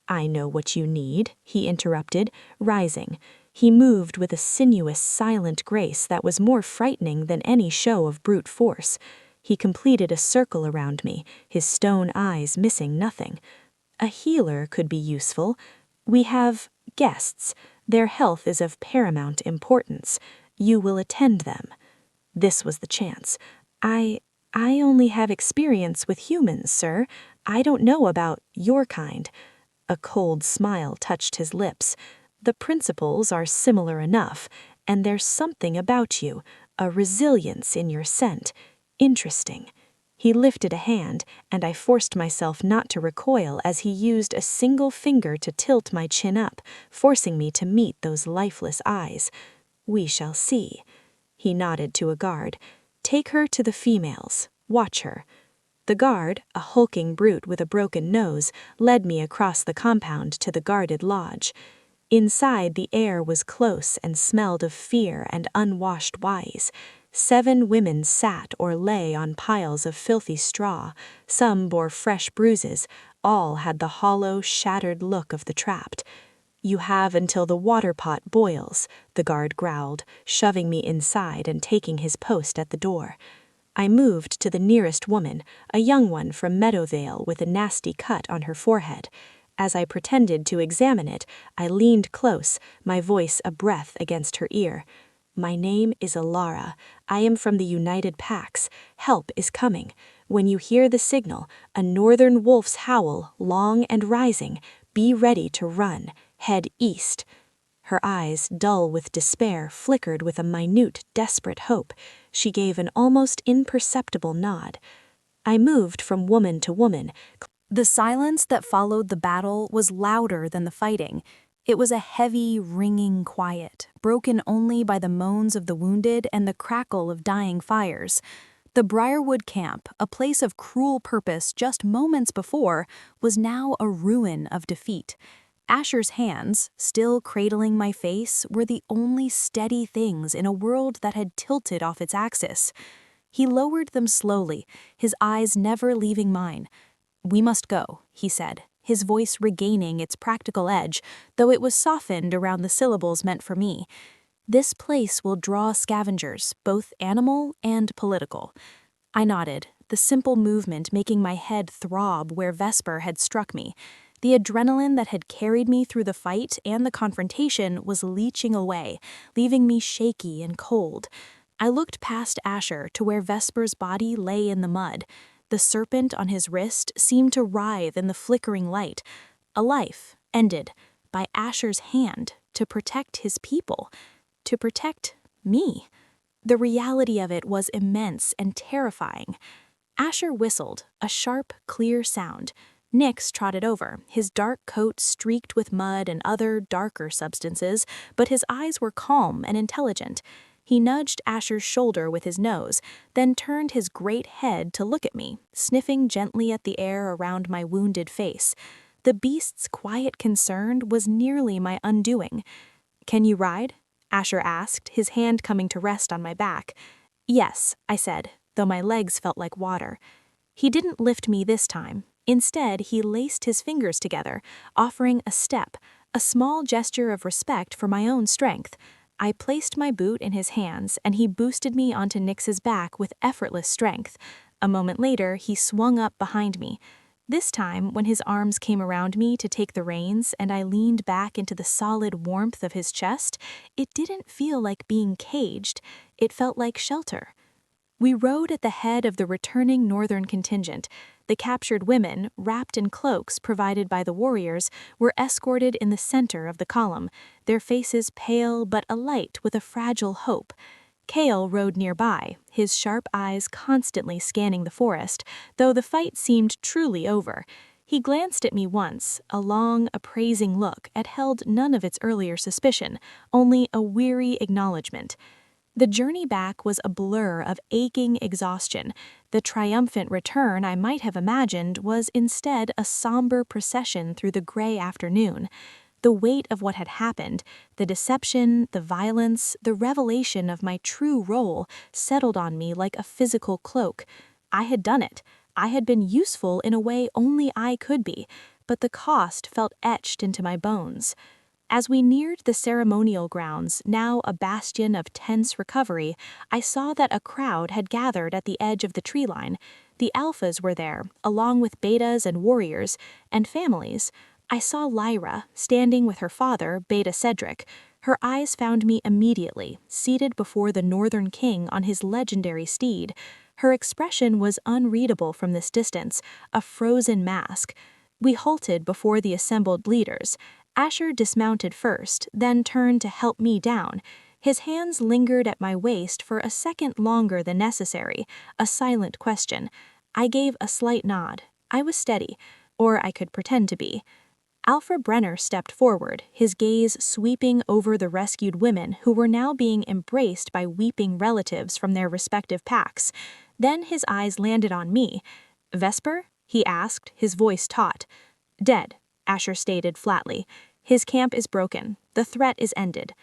"I know what you need," he interrupted, rising. He moved with a sinuous, silent grace that was more frightening than any show of brute force. He completed a circle around me, his stone eyes missing nothing. "A healer could be useful. We have guests. Their health is of paramount importance. You will attend them." This was the chance. I only have experience with humans, sir. I don't know about your kind." A cold smile touched his lips. "The principles are similar enough, and there's something about you, a resilience in your scent. Interesting." He lifted a hand, and I forced myself not to recoil as he used a single finger to tilt my chin up, forcing me to meet those lifeless eyes. "We shall see." He nodded to a guard. "Take her to the females. Watch her." The guard, a hulking brute with a broken nose, led me across the compound to the guarded lodge. Inside, the air was close and smelled of fear and unwashed wise. 7 women sat or lay on piles of filthy straw. Some bore fresh bruises. All had the hollow, shattered look of the trapped. "You have until the water pot boils," the guard growled, shoving me inside and taking his post at the door. I moved to the nearest woman, a young one from Meadowvale with a nasty cut on her forehead. As I pretended to examine it, I leaned close, my voice a breath against her ear. "My name is Elara. I am from the United Packs. Help is coming. When you hear the signal, a northern wolf's howl, long and rising, be ready to run. Head east." Her eyes, dull with despair, flickered with a minute, desperate hope. She gave an almost imperceptible nod. I moved from woman to woman. The silence that followed the battle was louder than the fighting. It was a heavy, ringing quiet, broken only by the moans of the wounded and the crackle of dying fires. The Briarwood camp, a place of cruel purpose just moments before, was now a ruin of defeat. Asher's hands, still cradling my face, were the only steady things in a world that had tilted off its axis. He lowered them slowly, his eyes never leaving mine. "We must go," he said, his voice regaining its practical edge, though it was softened around the syllables meant for me. "This place will draw scavengers, both animal and political." I nodded, the simple movement making my head throb where Vesper had struck me. The adrenaline that had carried me through the fight and the confrontation was leaching away, leaving me shaky and cold. I looked past Asher to where Vesper's body lay in the mud. The The serpent on his wrist seemed to writhe in the flickering light. A life ended by Asher's hand to protect his people, to protect me. The reality of it was immense and terrifying. Asher whistled, a sharp, clear sound. Nyx trotted over, his dark coat streaked with mud and other darker substances, but his eyes were calm and intelligent. He nudged Asher's shoulder with his nose, then turned his great head to look at me, sniffing gently at the air around my wounded face. The beast's quiet concern was nearly my undoing. "Can you ride?" Asher asked, his hand coming to rest on my back. "Yes," I said, though my legs felt like water. He didn't lift me this time. Instead, he laced his fingers together, offering a step, a small gesture of respect for my own strength. I placed my boot in his hands, and he boosted me onto Nyx's back with effortless strength. A moment later, he swung up behind me. This time, when his arms came around me to take the reins and I leaned back into the solid warmth of his chest, it didn't feel like being caged. It felt like shelter. We rode at the head of the returning northern contingent. The captured women, wrapped in cloaks provided by the warriors, were escorted in the center of the column, their faces pale but alight with a fragile hope. Kale rode nearby, his sharp eyes constantly scanning the forest, though the fight seemed truly over. He glanced at me once, a long, appraising look that held none of its earlier suspicion, only a weary acknowledgement. The journey back was a blur of aching exhaustion. The triumphant return I might have imagined was instead a somber procession through the gray afternoon. The weight of what had happened, the deception, the violence, the revelation of my true role settled on me like a physical cloak. I had done it. I had been useful in a way only I could be, but the cost felt etched into my bones. As we neared the ceremonial grounds, now a bastion of tense recovery, I saw that a crowd had gathered at the edge of the tree line. The alphas were there, along with betas and warriors, and families. I saw Lyra, standing with her father, Beta Cedric. Her eyes found me immediately, seated before the Northern King on his legendary steed. Her expression was unreadable from this distance, a frozen mask. We halted before the assembled leaders. Asher dismounted first, then turned to help me down. His hands lingered at my waist for a second longer than necessary, a silent question. I gave a slight nod. I was steady, or I could pretend to be. Alpha Brenner stepped forward, his gaze sweeping over the rescued women who were now being embraced by weeping relatives from their respective packs. Then his eyes landed on me. "Vesper?" he asked, his voice taut. "Dead," Asher stated flatly. "His camp is broken. The threat is ended."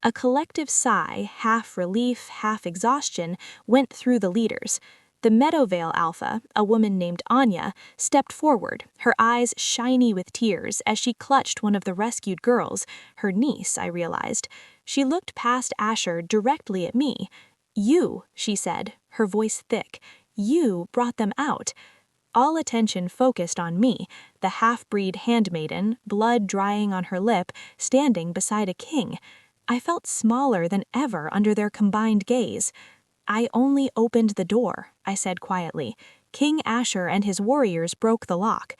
A collective sigh, half relief, half exhaustion, went through the leaders. The Meadowvale Alpha, a woman named Anya, stepped forward, her eyes shiny with tears as she clutched one of the rescued girls, her niece, I realized. She looked past Asher directly at me. "You," she said, her voice thick, "you brought them out." All attention focused on me, the half-breed handmaiden, blood drying on her lip, standing beside a king. I felt smaller than ever under their combined gaze. "I only opened the door," I said quietly. "King Asher and his warriors broke the lock."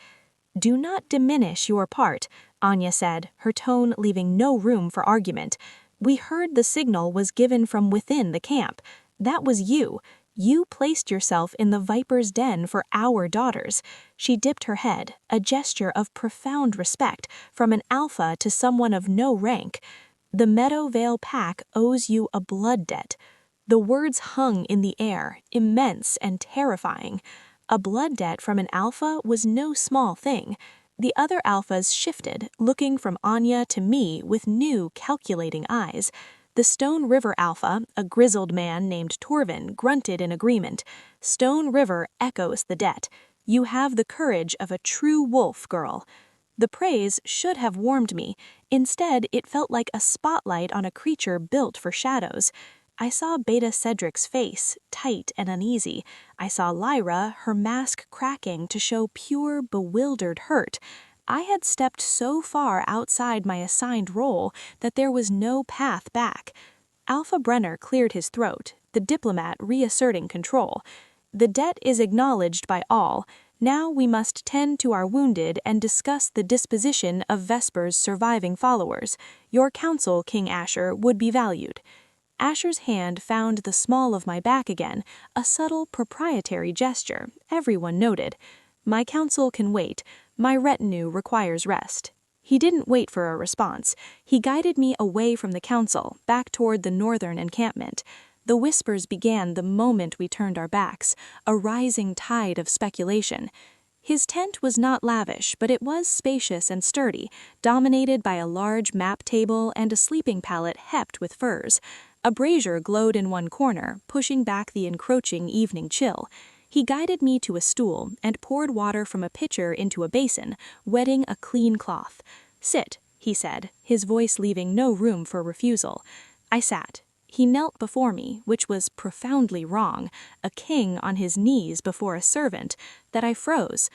"Do not diminish your part," Anya said, her tone leaving no room for argument. "We heard the signal was given from within the camp. That was you. You placed yourself in the viper's den for our daughters." She dipped her head, a gesture of profound respect, from an alpha to someone of no rank. "The Meadowvale Pack owes you a blood debt." The words hung in the air, immense and terrifying. A blood debt from an alpha was no small thing. The other alphas shifted, looking from Anya to me with new, calculating eyes. The Stone River Alpha, a grizzled man named Torvin, grunted in agreement. "Stone River echoes the debt. You have the courage of a true wolf, girl." The praise should have warmed me. Instead, it felt like a spotlight on a creature built for shadows. I saw Beta Cedric's face, tight and uneasy. I saw Lyra, her mask cracking to show pure, bewildered hurt. I had stepped so far outside my assigned role that there was no path back. Alpha Brenner cleared his throat, the diplomat reasserting control. "The debt is acknowledged by all. Now we must tend to our wounded and discuss the disposition of Vesper's surviving followers. Your counsel, King Asher, would be valued." Asher's hand found the small of my back again, a subtle proprietary gesture, everyone noted. "My counsel can wait. My retinue requires rest." He didn't wait for a response. He guided me away from the council, back toward the northern encampment. The whispers began the moment we turned our backs, a rising tide of speculation. His tent was not lavish, but it was spacious and sturdy, dominated by a large map table and a sleeping pallet heaped with furs. A brazier glowed in one corner, pushing back the encroaching evening chill. He guided me to a stool and poured water from a pitcher into a basin, wetting a clean cloth. "Sit," he said, his voice leaving no room for refusal. I sat. He knelt before me, which was profoundly wrong, a king on his knees before a servant, that I froze.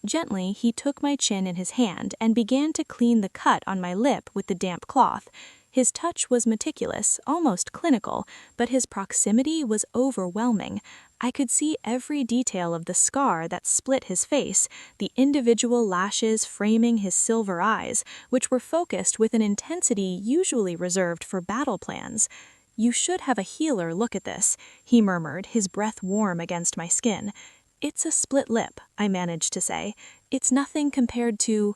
Gently, he took my chin in his hand and began to clean the cut on my lip with the damp cloth. His touch was meticulous, almost clinical, but his proximity was overwhelming. I could see every detail of the scar that split his face, the individual lashes framing his silver eyes, which were focused with an intensity usually reserved for battle plans. "You should have a healer look at this," he murmured, his breath warm against my skin. "It's a split lip," I managed to say. "It's nothing compared to—"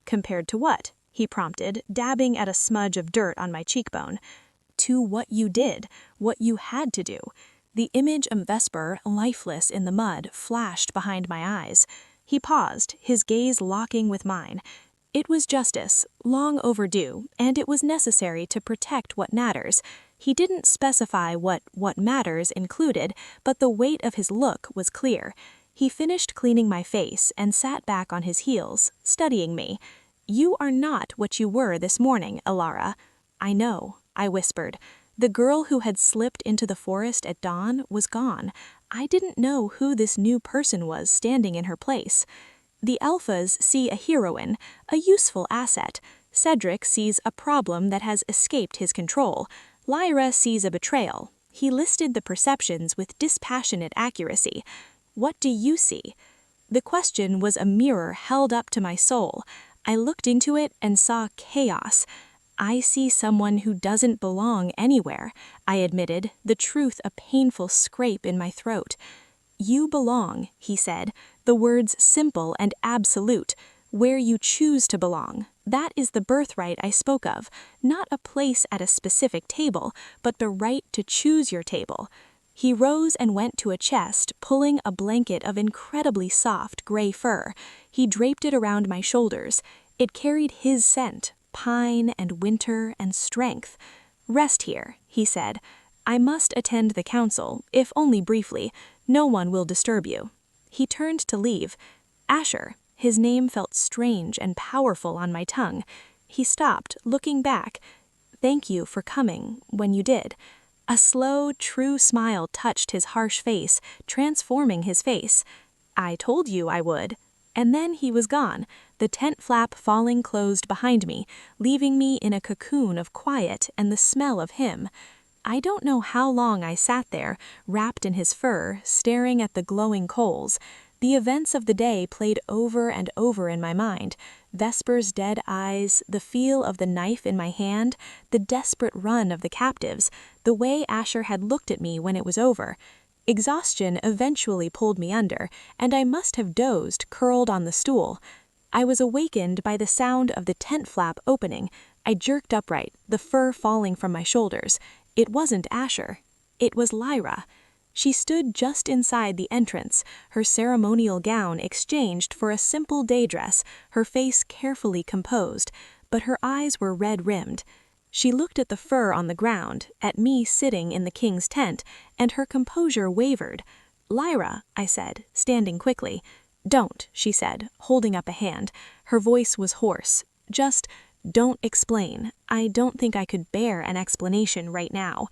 "Compared to what?" he prompted, dabbing at a smudge of dirt on my cheekbone. "To what you did, what you had to do." The image of Vesper, lifeless in the mud, flashed behind my eyes. He paused, his gaze locking with mine. "It was justice, long overdue, and it was necessary to protect what matters." He didn't specify what matters included, but the weight of his look was clear. He finished cleaning my face and sat back on his heels, studying me. "You are not what you were this morning, Elara." "I know," I whispered. The girl who had slipped into the forest at dawn was gone. I didn't know who this new person was standing in her place. "The Alphas see a heroine, a useful asset. Cedric sees a problem that has escaped his control. Lyra sees a betrayal." He listed the perceptions with dispassionate accuracy. "What do you see?" The question was a mirror held up to my soul. I looked into it and saw chaos. "I see someone who doesn't belong anywhere," I admitted, the truth a painful scrape in my throat. "You belong," he said, the words simple and absolute, "where you choose to belong. That is the birthright I spoke of, not a place at a specific table, but the right to choose your table." He rose and went to a chest, pulling a blanket of incredibly soft gray fur. He draped it around my shoulders. It carried his scent, pine and winter and strength. "Rest here," he said. "I must attend the council, if only briefly. No one will disturb you." He turned to leave. "Asher." His name felt strange and powerful on my tongue. He stopped, looking back. "Thank you for coming, when you did." A slow, true smile touched his harsh face, transforming his face. "I told you I would." And then he was gone, the tent flap falling closed behind me, leaving me in a cocoon of quiet and the smell of him. I don't know how long I sat there, wrapped in his fur, staring at the glowing coals. The events of the day played over and over in my mind. Vesper's dead eyes, the feel of the knife in my hand, the desperate run of the captives, the way Asher had looked at me when it was over. Exhaustion eventually pulled me under, and I must have dozed, curled on the stool. I was awakened by the sound of the tent flap opening. I jerked upright, the fur falling from my shoulders. It wasn't Asher. It was Lyra. She stood just inside the entrance, her ceremonial gown exchanged for a simple day dress, her face carefully composed, but her eyes were red-rimmed. She looked at the fur on the ground, at me sitting in the king's tent, and her composure wavered. "Lyra," I said, standing quickly. "Don't," she said, holding up a hand. Her voice was hoarse. "Just don't explain. I don't think I could bear an explanation right now."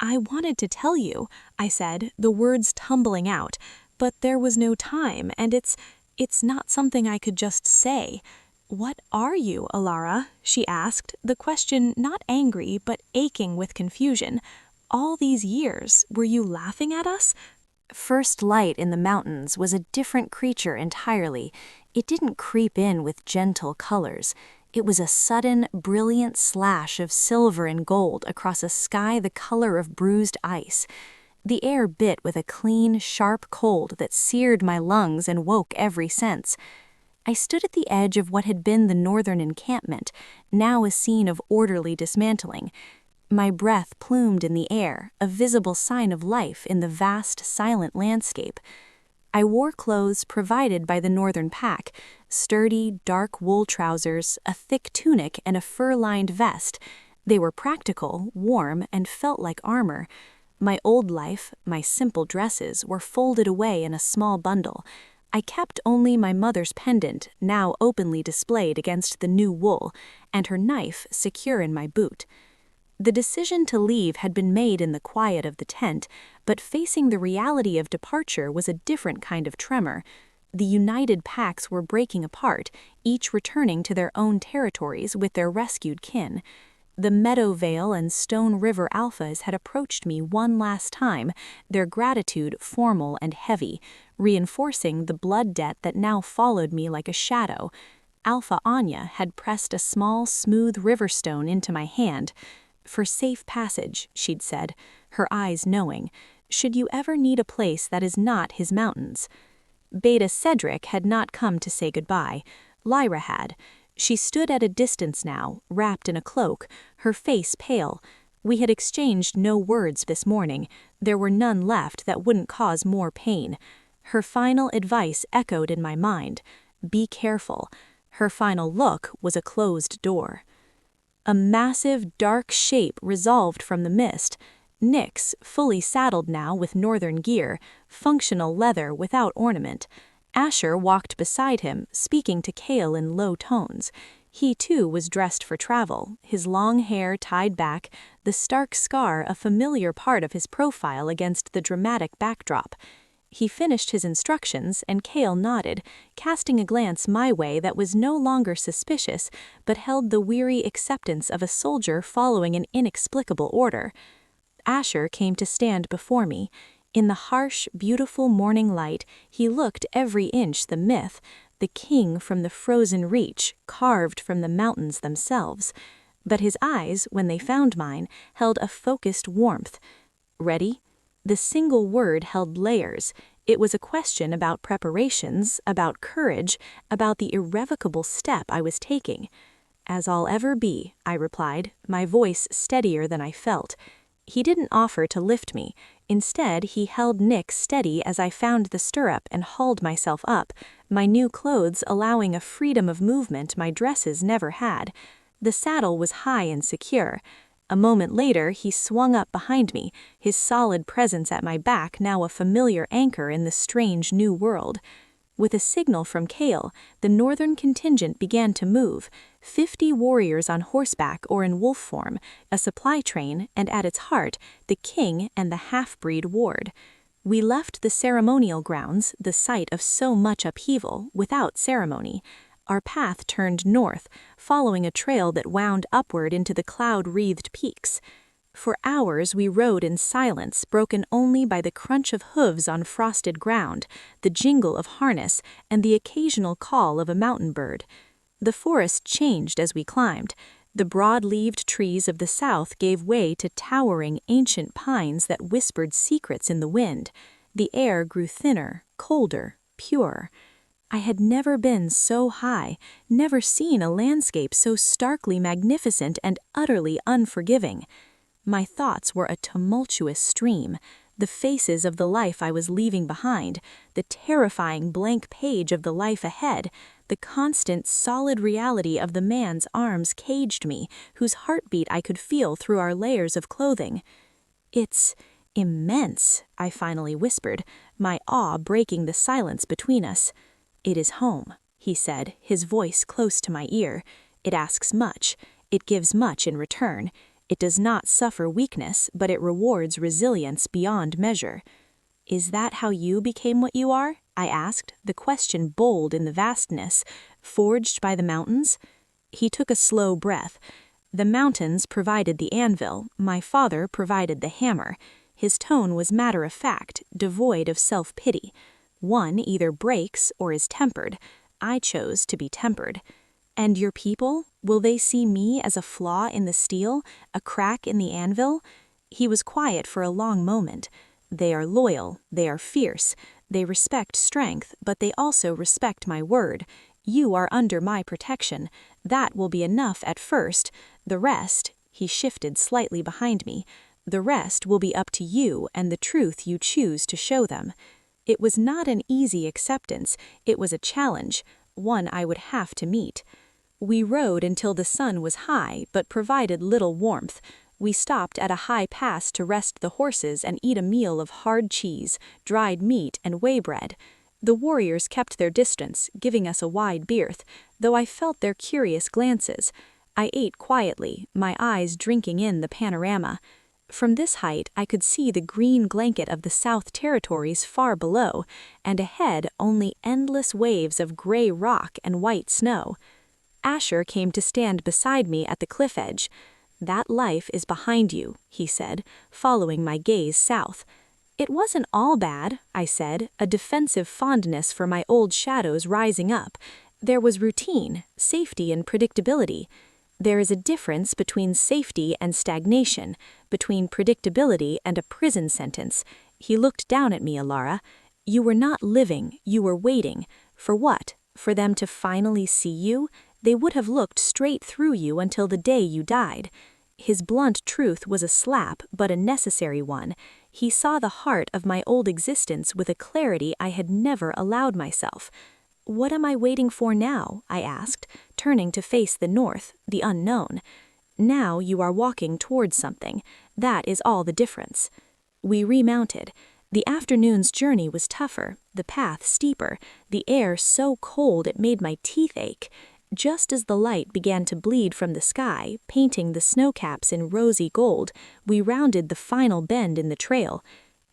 "I wanted to tell you," I said, the words tumbling out, "but there was no time, and it's not something I could just say." "What are you, Elara?" she asked, the question not angry but aching with confusion. "All these years, were you laughing at us?" First light in the mountains was a different creature entirely. It didn't creep in with gentle colors. It was a sudden, brilliant slash of silver and gold across a sky the color of bruised ice. The air bit with a clean, sharp cold that seared my lungs and woke every sense. I stood at the edge of what had been the northern encampment, now a scene of orderly dismantling. My breath plumed in the air, a visible sign of life in the vast, silent landscape. I wore clothes provided by the northern pack, sturdy, dark wool trousers, a thick tunic, and a fur-lined vest. They were practical, warm, and felt like armor. My old life, my simple dresses, were folded away in a small bundle. I kept only my mother's pendant, now openly displayed against the new wool, and her knife secure in my boot. The decision to leave had been made in the quiet of the tent, but facing the reality of departure was a different kind of tremor. The united packs were breaking apart, each returning to their own territories with their rescued kin. The Meadowvale and Stone River Alphas had approached me one last time, their gratitude formal and heavy, reinforcing the blood debt that now followed me like a shadow. Alpha Anya had pressed a small, smooth riverstone into my hand. "For safe passage," she'd said, her eyes knowing, "should you ever need a place that is not his mountains." Beta Cedric had not come to say goodbye. Lyra had. She stood at a distance now, wrapped in a cloak, her face pale. We had exchanged no words this morning. There were none left that wouldn't cause more pain. Her final advice echoed in my mind. Be careful. Her final look was a closed door. A massive, dark shape resolved from the mist. Nyx, fully saddled now with northern gear, functional leather without ornament. Asher walked beside him, speaking to Kale in low tones. He too was dressed for travel, his long hair tied back, the stark scar a familiar part of his profile against the dramatic backdrop. He finished his instructions, and Kale nodded, casting a glance my way that was no longer suspicious, but held the weary acceptance of a soldier following an inexplicable order. Asher came to stand before me. In the harsh, beautiful morning light, he looked every inch the myth, the king from the frozen reach, carved from the mountains themselves. But his eyes, when they found mine, held a focused warmth. Ready? The single word held layers. It was a question about preparations, about courage, about the irrevocable step I was taking. "As I'll ever be," I replied, my voice steadier than I felt. He didn't offer to lift me. Instead, he held Nyx steady as I found the stirrup and hauled myself up, my new clothes allowing a freedom of movement my dresses never had. The saddle was high and secure. A moment later, he swung up behind me, his solid presence at my back now a familiar anchor in the strange new world. With a signal from Kale, the northern contingent began to move, 50 warriors on horseback or in wolf form, a supply train, and at its heart, the king and the half-breed ward. We left the ceremonial grounds, the site of so much upheaval, without ceremony. Our path turned north, following a trail that wound upward into the cloud-wreathed peaks. For hours we rode in silence, broken only by the crunch of hooves on frosted ground, the jingle of harness, and the occasional call of a mountain bird. The forest changed as we climbed. The broad-leaved trees of the south gave way to towering, ancient pines that whispered secrets in the wind. The air grew thinner, colder, pure. I had never been so high, never seen a landscape so starkly magnificent and utterly unforgiving. My thoughts were a tumultuous stream, the faces of the life I was leaving behind, the terrifying blank page of the life ahead, the constant solid reality of the man's arms caged me, whose heartbeat I could feel through our layers of clothing. "It's immense," I finally whispered, my awe breaking the silence between us. "It is home," he said, his voice close to my ear. "It asks much. It gives much in return. It does not suffer weakness, but it rewards resilience beyond measure." "Is that how you became what you are?" I asked, the question bold in the vastness. "Forged by the mountains?" He took a slow breath. "The mountains provided the anvil, my father provided the hammer." His tone was matter-of-fact, devoid of self-pity. One either breaks or is tempered. I chose to be tempered. And your people? Will they see me as a flaw in the steel, a crack in the anvil? He was quiet for a long moment. They are loyal, they are fierce, they respect strength, but they also respect my word. You are under my protection. That will be enough at first. The rest, he shifted slightly behind me, the rest will be up to you and the truth you choose to show them. It was not an easy acceptance, it was a challenge, one I would have to meet. We rode until the sun was high, but provided little warmth. We stopped at a high pass to rest the horses and eat a meal of hard cheese, dried meat, and whey bread. The warriors kept their distance, giving us a wide berth, though I felt their curious glances. I ate quietly, my eyes drinking in the panorama. From this height I could see the green blanket of the South Territories far below, and ahead only endless waves of gray rock and white snow. Asher came to stand beside me at the cliff edge. "That life is behind you," he said, following my gaze south. "It wasn't all bad," I said, a defensive fondness for my old shadows rising up. There was routine, safety, and predictability. There is a difference between safety and stagnation, between predictability and a prison sentence. He looked down at me, Elara. You were not living, you were waiting. For what? For them to finally see you? They would have looked straight through you until the day you died. His blunt truth was a slap, but a necessary one. He saw the heart of my old existence with a clarity I had never allowed myself. "What am I waiting for now?" I asked, turning to face the north, the unknown. "Now you are walking towards something. That is all the difference." We remounted. The afternoon's journey was tougher, the path steeper, the air so cold it made my teeth ache. Just as the light began to bleed from the sky, painting the snowcaps in rosy gold, we rounded the final bend in the trail.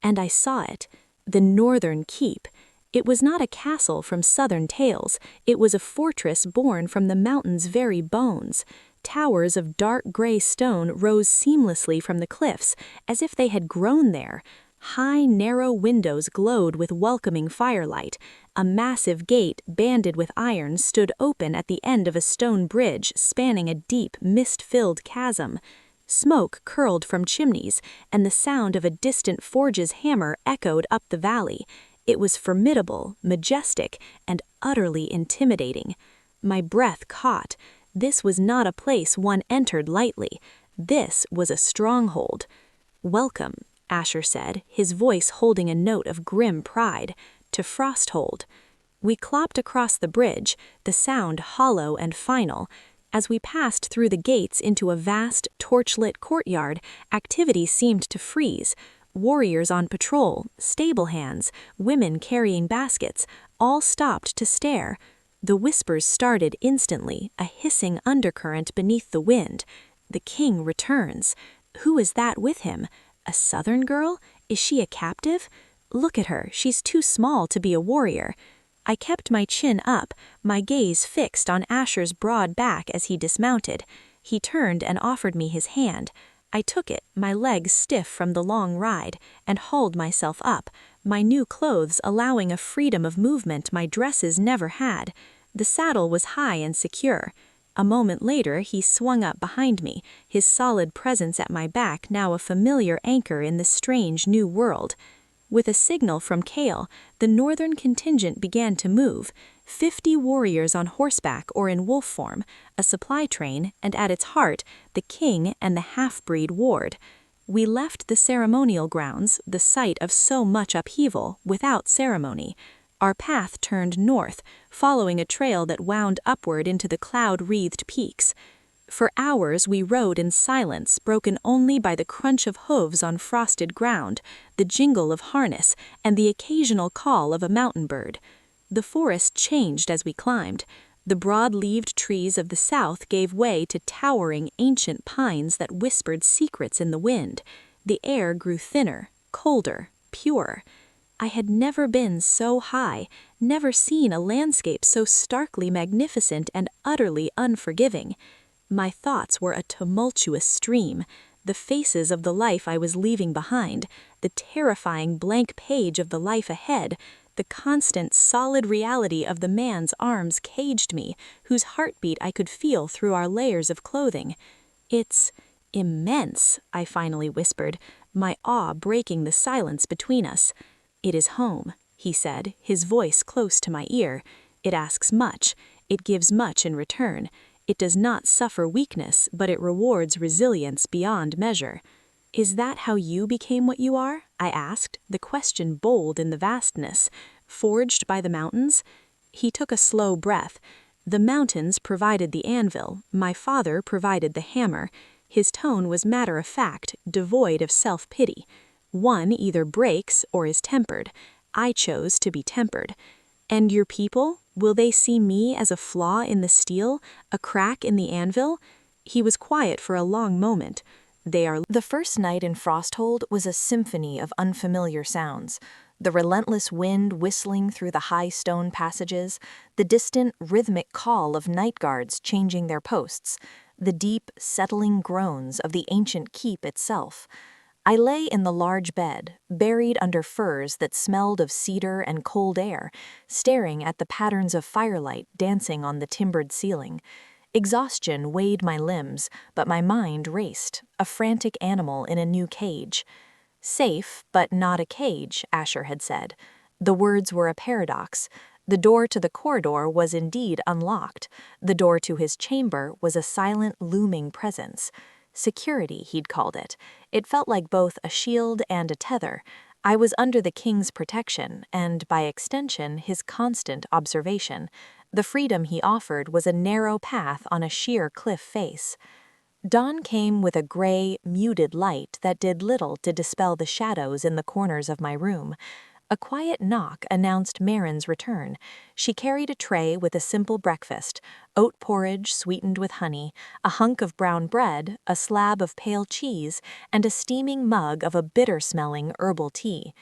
And I saw it. The Northern Keep. It was not a castle from southern tales, it was a fortress born from the mountain's very bones. Towers of dark gray stone rose seamlessly from the cliffs, as if they had grown there. High, narrow windows glowed with welcoming firelight. A massive gate, banded with iron, stood open at the end of a stone bridge spanning a deep, mist-filled chasm. Smoke curled from chimneys, and the sound of a distant forge's hammer echoed up the valley. It was formidable, majestic, and utterly intimidating. My breath caught. This was not a place one entered lightly. This was a stronghold. "Welcome," Asher said, his voice holding a note of grim pride, "to Frosthold." We clopped across the bridge, the sound hollow and final. As we passed through the gates into a vast, torchlit courtyard, activity seemed to freeze. Warriors on patrol, stable hands, women carrying baskets, all stopped to stare. The whispers started instantly, a hissing undercurrent beneath the wind. "The king returns. Who is that with him? A southern girl? Is she a captive? Look at her, she's too small to be a warrior." I kept my chin up, my gaze fixed on Asher's broad back as he dismounted. He turned and offered me his hand. I took it, my legs stiff from the long ride, and hauled myself up, my new clothes allowing a freedom of movement my dresses never had. The saddle was high and secure. A moment later he swung up behind me, his solid presence at my back now a familiar anchor in this strange new world. With a signal from Kale, the northern contingent began to move, 50 warriors on horseback or in wolf form, a supply train, and at its heart, the king and the half-breed ward. We left the ceremonial grounds, the site of so much upheaval, without ceremony. Our path turned north, following a trail that wound upward into the cloud-wreathed peaks. For hours we rode in silence, broken only by the crunch of hooves on frosted ground, the jingle of harness, and the occasional call of a mountain bird. The forest changed as we climbed. The broad-leaved trees of the south gave way to towering ancient pines that whispered secrets in the wind. The air grew thinner, colder, purer. I had never been so high, never seen a landscape so starkly magnificent and utterly unforgiving. My thoughts were a tumultuous stream. the faces of the life I was leaving behind, the terrifying blank page of the life ahead, the constant solid reality of the man's arms caged me, whose heartbeat I could feel through our layers of clothing. "It's immense," I finally whispered, my awe breaking the silence between us. "It is home," he said, his voice close to my ear. "It asks much. It gives much in return. It does not suffer weakness, but it rewards resilience beyond measure." "Is that how you became what you are?" I asked, the question bold in the vastness. "Forged by the mountains?" He took a slow breath. "The mountains provided the anvil, my father provided the hammer." His tone was matter-of-fact, devoid of self-pity. "One either breaks or is tempered. I chose to be tempered." "And your people? Will they see me as a flaw in the steel, a crack in the anvil?" He was quiet for a long moment. "They are." The first night in Frosthold was a symphony of unfamiliar sounds. The relentless wind whistling through the high stone passages, the distant, rhythmic call of night guards changing their posts, the deep, settling groans of the ancient keep itself. I lay in the large bed, buried under furs that smelled of cedar and cold air, staring at the patterns of firelight dancing on the timbered ceiling. Exhaustion weighed my limbs, but my mind raced, a frantic animal in a new cage. "Safe, but not a cage," Asher had said. The words were a paradox. The door to the corridor was indeed unlocked. The door to his chamber was a silent, looming presence. Security, he'd called it. It felt like both a shield and a tether. I was under the king's protection, and, by extension, his constant observation. The freedom he offered was a narrow path on a sheer cliff face. Dawn came with a gray, muted light that did little to dispel the shadows in the corners of my room. A quiet knock announced Marin's return. She carried a tray with a simple breakfast: oat porridge sweetened with honey, a hunk of brown bread, a slab of pale cheese, and a steaming mug of a bitter-smelling herbal tea.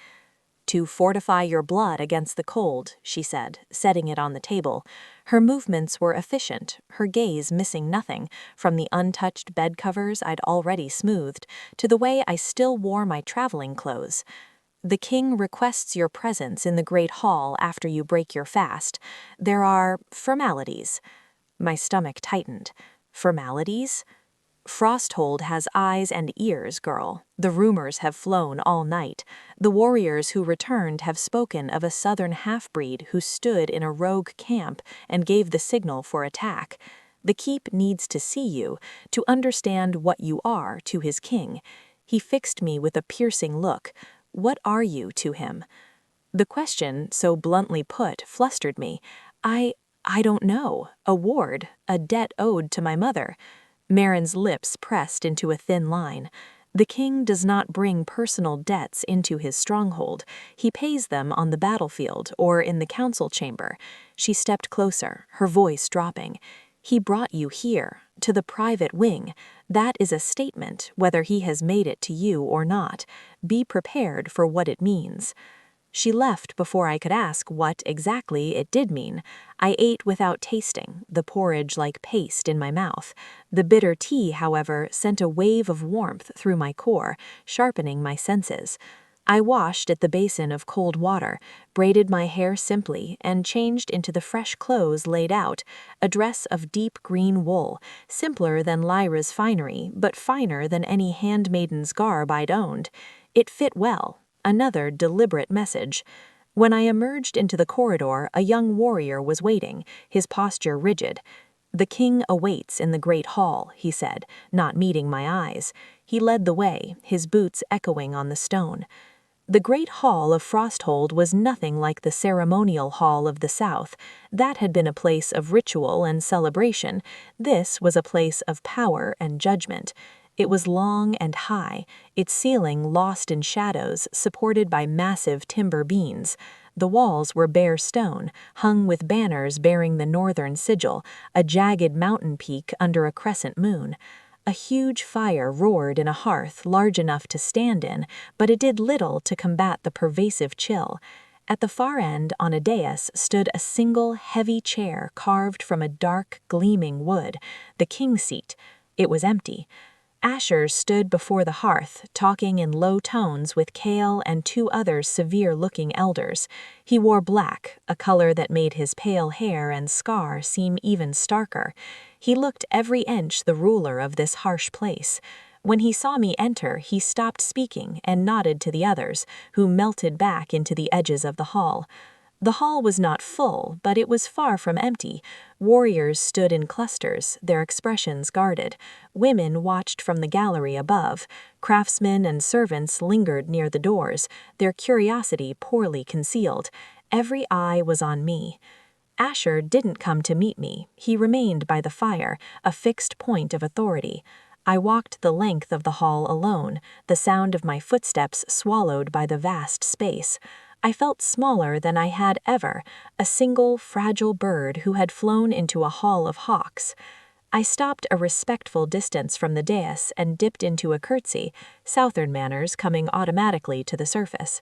"To fortify your blood against the cold," she said, setting it on the table. Her movements were efficient, her gaze missing nothing, from the untouched bed covers I'd already smoothed, to the way I still wore my traveling clothes. "The king requests your presence in the great hall after you break your fast. There are formalities." My stomach tightened. "Formalities?" "Frosthold has eyes and ears, girl. The rumors have flown all night. The warriors who returned have spoken of a southern half-breed who stood in a rogue camp and gave the signal for attack. The keep needs to see you, to understand what you are to his king." He fixed me with a piercing look. "What are you to him?" The question, so bluntly put, flustered me. I don't know. A ward, a debt owed to my mother." Marin's lips pressed into a thin line. "The king does not bring personal debts into his stronghold. He pays them on the battlefield or in the council chamber." She stepped closer, her voice dropping. "He brought you here, to the private wing. That is a statement, whether he has made it to you or not. Be prepared for what it means." She left before I could ask what exactly it did mean. I ate without tasting, the porridge like paste in my mouth. The bitter tea, however, sent a wave of warmth through my core, sharpening my senses. I washed at the basin of cold water, braided my hair simply, and changed into the fresh clothes laid out, a dress of deep green wool, simpler than Lyra's finery, but finer than any handmaiden's garb I'd owned. It fit well. Another deliberate message. When I emerged into the corridor, a young warrior was waiting, his posture rigid. "The king awaits in the great hall," he said, not meeting my eyes. He led the way, his boots echoing on the stone. The great hall of Frosthold was nothing like the ceremonial hall of the south. That had been a place of ritual and celebration. This was a place of power and judgment. It was long and high, its ceiling lost in shadows, supported by massive timber beams. The walls were bare stone, hung with banners bearing the northern sigil, a jagged mountain peak under a crescent moon. A huge fire roared in a hearth large enough to stand in, but it did little to combat the pervasive chill. At the far end, on a dais, stood a single, heavy chair carved from a dark, gleaming wood, the king's seat. It was empty. Asher stood before the hearth, talking in low tones with Kale and two other severe-looking elders. He wore black, a color that made his pale hair and scar seem even starker. He looked every inch the ruler of this harsh place. When he saw me enter, he stopped speaking and nodded to the others, who melted back into the edges of the hall. The hall was not full, but it was far from empty. Warriors stood in clusters, their expressions guarded. Women watched from the gallery above. Craftsmen and servants lingered near the doors, their curiosity poorly concealed. Every eye was on me. Asher didn't come to meet me. He remained by the fire, a fixed point of authority. I walked the length of the hall alone, the sound of my footsteps swallowed by the vast space. I felt smaller than I had ever, a single fragile bird who had flown into a hall of hawks. I stopped a respectful distance from the dais and dipped into a curtsy, Southern manners coming automatically to the surface.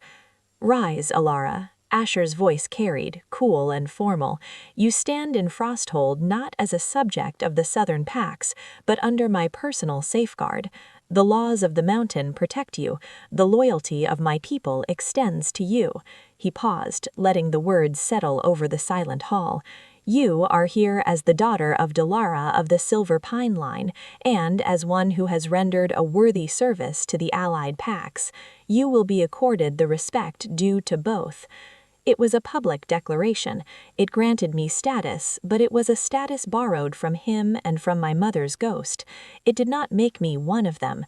"Rise, Elara," Asher's voice carried, cool and formal. "You stand in Frosthold not as a subject of the Southern Pax, but under my personal safeguard. The laws of the mountain protect you. The loyalty of my people extends to you." He paused, letting the words settle over the silent hall. "You are here as the daughter of Delara of the Silver Pine line, and as one who has rendered a worthy service to the allied Pax. You will be accorded the respect due to both." It was a public declaration. It granted me status, but it was a status borrowed from him and from my mother's ghost. It did not make me one of them.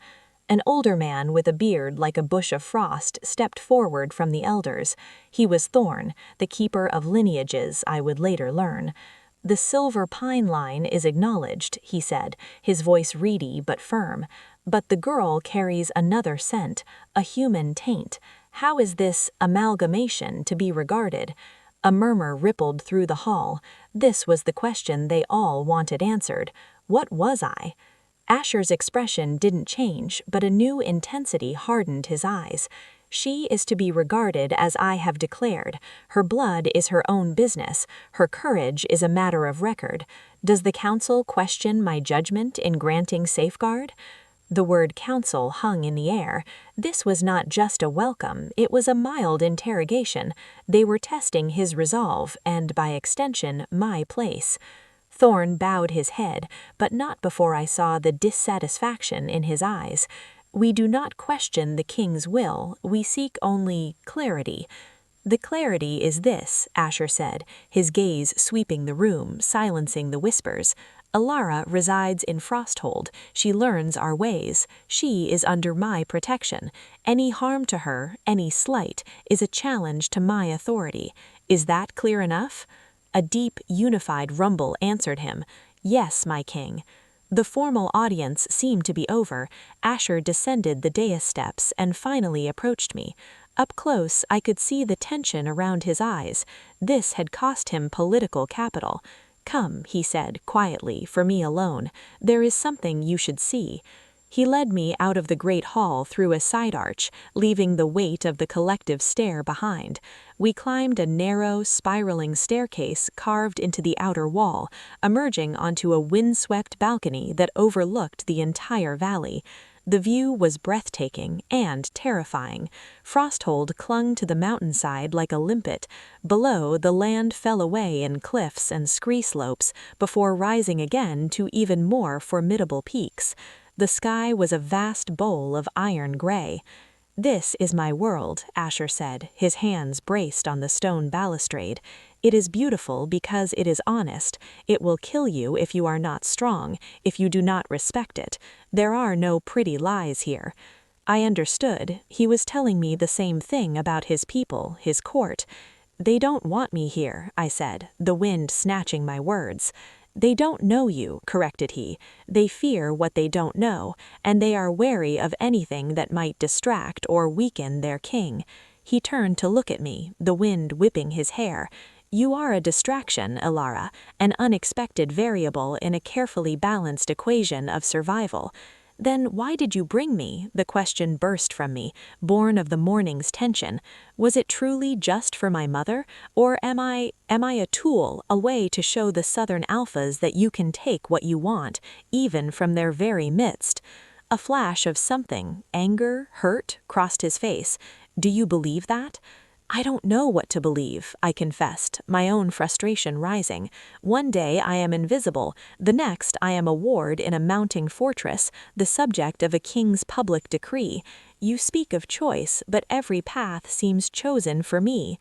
An older man with a beard like a bush of frost stepped forward from the elders. He was Thorn, the keeper of lineages, I would later learn. "The Silver Pine line is acknowledged," he said, his voice reedy but firm. "But the girl carries another scent, a human taint. How is this amalgamation to be regarded?" A murmur rippled through the hall. This was the question they all wanted answered. What was I? Asher's expression didn't change, but a new intensity hardened his eyes. "She is to be regarded as I have declared. Her blood is her own business. Her courage is a matter of record. Does the council question my judgment in granting safeguard?" The word council hung in the air. This was not just a welcome, it was a mild interrogation. They were testing his resolve, and by extension, my place. Thorn bowed his head, but not before I saw the dissatisfaction in his eyes. "We do not question the king's will, we seek only clarity." "The clarity is this," Asher said, his gaze sweeping the room, silencing the whispers. "Elara resides in Frosthold. She learns our ways. She is under my protection. Any harm to her, any slight, is a challenge to my authority. Is that clear enough?" A deep, unified rumble answered him. "Yes, my king." The formal audience seemed to be over. Asher descended the dais steps and finally approached me. Up close, I could see the tension around his eyes. This had cost him political capital. "Come," he said, quietly, for me alone. "There is something you should see." He led me out of the great hall through a side arch, leaving the weight of the collective stare behind. We climbed a narrow, spiraling staircase carved into the outer wall, emerging onto a windswept balcony that overlooked the entire valley. The view was breathtaking and terrifying. Frosthold clung to the mountainside like a limpet. Below, the land fell away in cliffs and scree slopes before rising again to even more formidable peaks. The sky was a vast bowl of iron gray. "This is my world," Asher said, his hands braced on the stone balustrade. "It is beautiful because it is honest. It will kill you if you are not strong, if you do not respect it. There are no pretty lies here." I understood. He was telling me the same thing about his people, his court. "They don't want me here," I said, the wind snatching my words. "They don't know you," corrected he. "They fear what they don't know, and they are wary of anything that might distract or weaken their king." He turned to look at me, the wind whipping his hair. "You are a distraction, Elara, an unexpected variable in a carefully balanced equation of survival." "Then why did you bring me?" The question burst from me, born of the morning's tension. Was it truly just for my mother, or am I a tool, a way to show the Southern alphas that you can take what you want, even from their very midst? A flash of something, anger, hurt, crossed his face. "Do you believe that?" "I don't know what to believe," I confessed, my own frustration rising. "One day I am invisible, the next I am a ward in a mounting fortress, the subject of a king's public decree. You speak of choice, but every path seems chosen for me."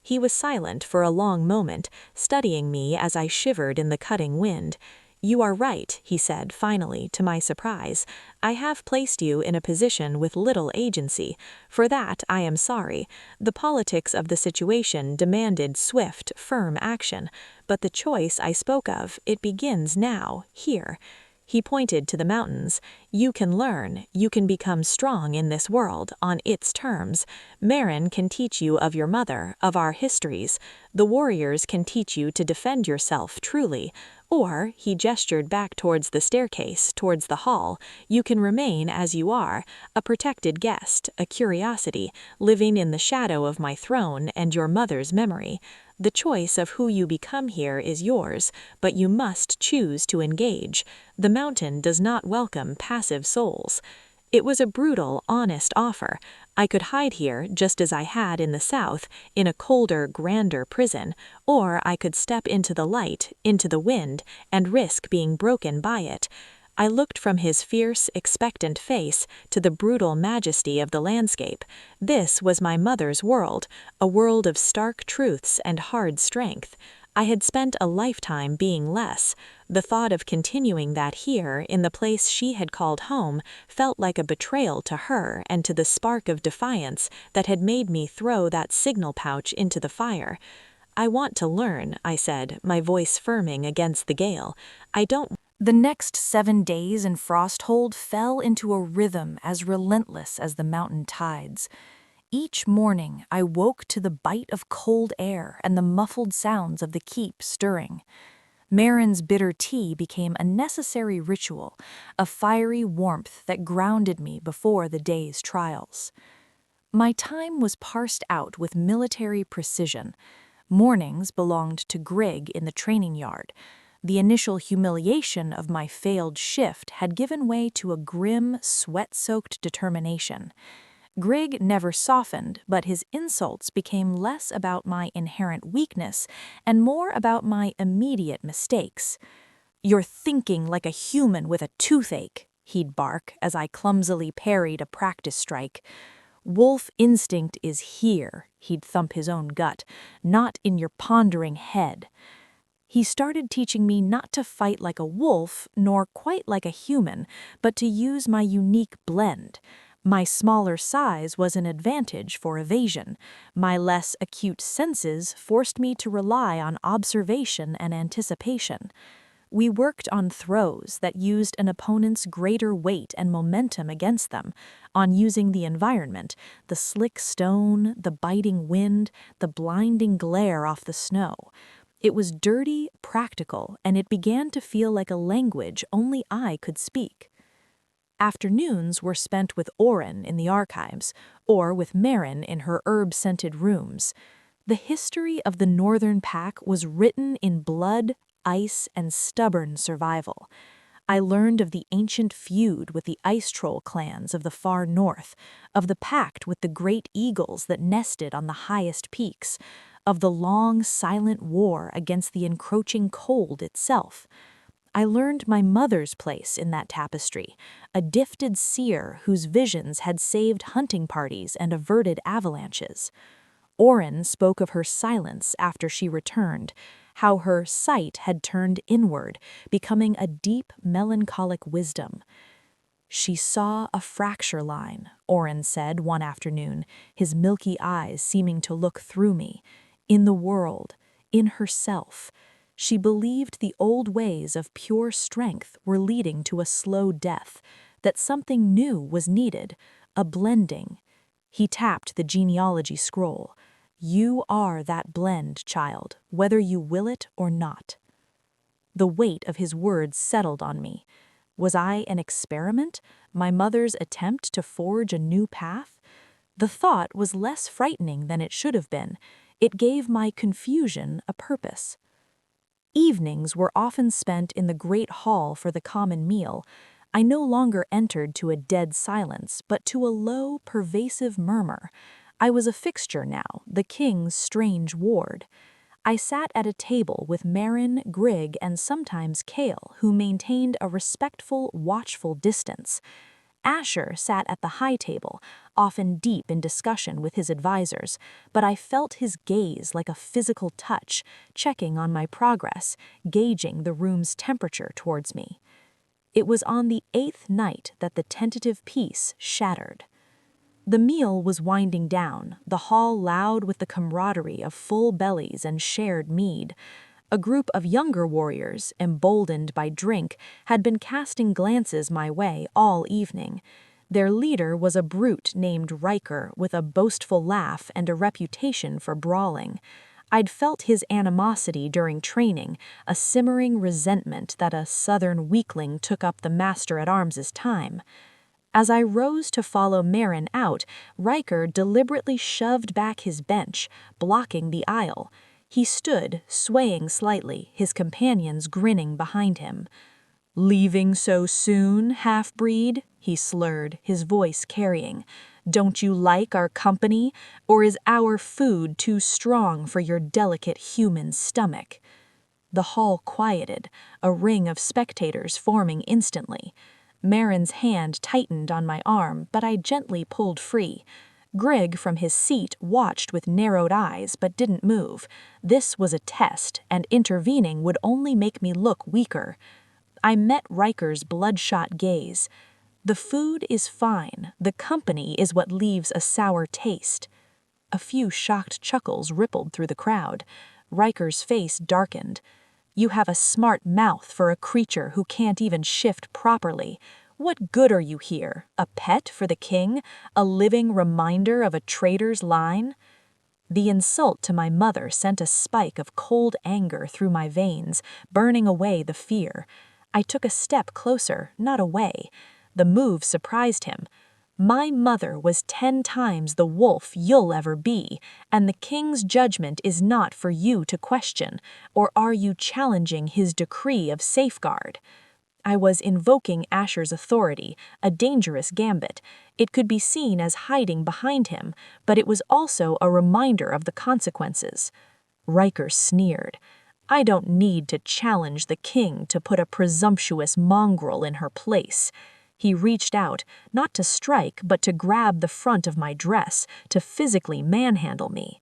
He was silent for a long moment, studying me as I shivered in the cutting wind. "You are right," he said finally, to my surprise. "I have placed you in a position with little agency. For that I am sorry. The politics of the situation demanded swift, firm action. But the choice I spoke of, it begins now, here." He pointed to the mountains. "You can learn, you can become strong in this world, on its terms. Marin can teach you of your mother, of our histories. The warriors can teach you to defend yourself truly. Or," he gestured back towards the staircase, towards the hall, "you can remain as you are, a protected guest, a curiosity, living in the shadow of my throne and your mother's memory. The choice of who you become here is yours, but you must choose to engage. The mountain does not welcome passive souls." It was a brutal, honest offer. I could hide here, just as I had in the south, in a colder, grander prison, or I could step into the light, into the wind, and risk being broken by it. I looked from his fierce, expectant face to the brutal majesty of the landscape. This was my mother's world, a world of stark truths and hard strength. I had spent a lifetime being less. The thought of continuing that here, in the place she had called home, felt like a betrayal to her and to the spark of defiance that had made me throw that signal pouch into the fire. "I want to learn," I said, my voice firming against the gale. "I don't." The next 7 days in Frosthold fell into a rhythm as relentless as the mountain tides. Each morning I woke to the bite of cold air and the muffled sounds of the keep stirring. Marin's bitter tea became a necessary ritual, a fiery warmth that grounded me before the day's trials. My time was parsed out with military precision. Mornings belonged to Grig in the training yard. The initial humiliation of my failed shift had given way to a grim, sweat-soaked determination. Grig never softened, but his insults became less about my inherent weakness and more about my immediate mistakes. "You're thinking like a human with a toothache," he'd bark as I clumsily parried a practice strike. "Wolf instinct is here," he'd thump his own gut, "not in your pondering head." He started teaching me not to fight like a wolf, nor quite like a human, but to use my unique blend. My smaller size was an advantage for evasion. My less acute senses forced me to rely on observation and anticipation. We worked on throws that used an opponent's greater weight and momentum against them, on using the environment, the slick stone, the biting wind, the blinding glare off the snow. It was dirty, practical, and it began to feel like a language only I could speak. Afternoons were spent with Oren in the archives, or with Marin in her herb-scented rooms. The history of the Northern Pack was written in blood, ice, and stubborn survival. I learned of the ancient feud with the Ice Troll clans of the far north, of the pact with the great eagles that nested on the highest peaks, of the long, silent war against the encroaching cold itself. I learned my mother's place in that tapestry, a gifted seer whose visions had saved hunting parties and averted avalanches. Oren spoke of her silence after she returned, how her sight had turned inward, becoming a deep, melancholic wisdom. "She saw a fracture line," Oren said one afternoon, his milky eyes seeming to look through me, "in the world, in herself. She believed the old ways of pure strength were leading to a slow death, that something new was needed, a blending." He tapped the genealogy scroll. "You are that blend, child, whether you will it or not." The weight of his words settled on me. Was I an experiment, my mother's attempt to forge a new path? The thought was less frightening than it should have been. It gave my confusion a purpose. Evenings were often spent in the great hall for the common meal. I no longer entered to a dead silence, but to a low, pervasive murmur. I was a fixture now, the king's strange ward. I sat at a table with Marin, Grig, and sometimes Kale, who maintained a respectful, watchful distance. Asher sat at the high table, often deep in discussion with his advisors, but I felt his gaze like a physical touch, checking on my progress, gauging the room's temperature towards me. It was on the 8th night that the tentative peace shattered. The meal was winding down, the hall loud with the camaraderie of full bellies and shared mead. A group of younger warriors, emboldened by drink, had been casting glances my way all evening. Their leader was a brute named Riker with a boastful laugh and a reputation for brawling. I'd felt his animosity during training, a simmering resentment that a southern weakling took up the master-at-arms' time. As I rose to follow Marin out, Riker deliberately shoved back his bench, blocking the aisle. He stood, swaying slightly, his companions grinning behind him. "Leaving so soon, half-breed?" he slurred, his voice carrying. "Don't you like our company, or is our food too strong for your delicate human stomach?" The hall quieted, a ring of spectators forming instantly. Marin's hand tightened on my arm, but I gently pulled free. Grig from his seat watched with narrowed eyes but didn't move. This was a test, and intervening would only make me look weaker. I met Riker's bloodshot gaze. "The food is fine, the company is what leaves a sour taste." A few shocked chuckles rippled through the crowd. Riker's face darkened. "You have a smart mouth for a creature who can't even shift properly. What good are you here? A pet for the king? A living reminder of a traitor's line?" The insult to my mother sent a spike of cold anger through my veins, burning away the fear. I took a step closer, not away. The move surprised him. "My mother was 10 times the wolf you'll ever be, and the king's judgment is not for you to question, or are you challenging his decree of safeguard?" I was invoking Asher's authority, a dangerous gambit. It could be seen as hiding behind him, but it was also a reminder of the consequences. Riker sneered. "I don't need to challenge the king to put a presumptuous mongrel in her place." He reached out, not to strike, but to grab the front of my dress, to physically manhandle me.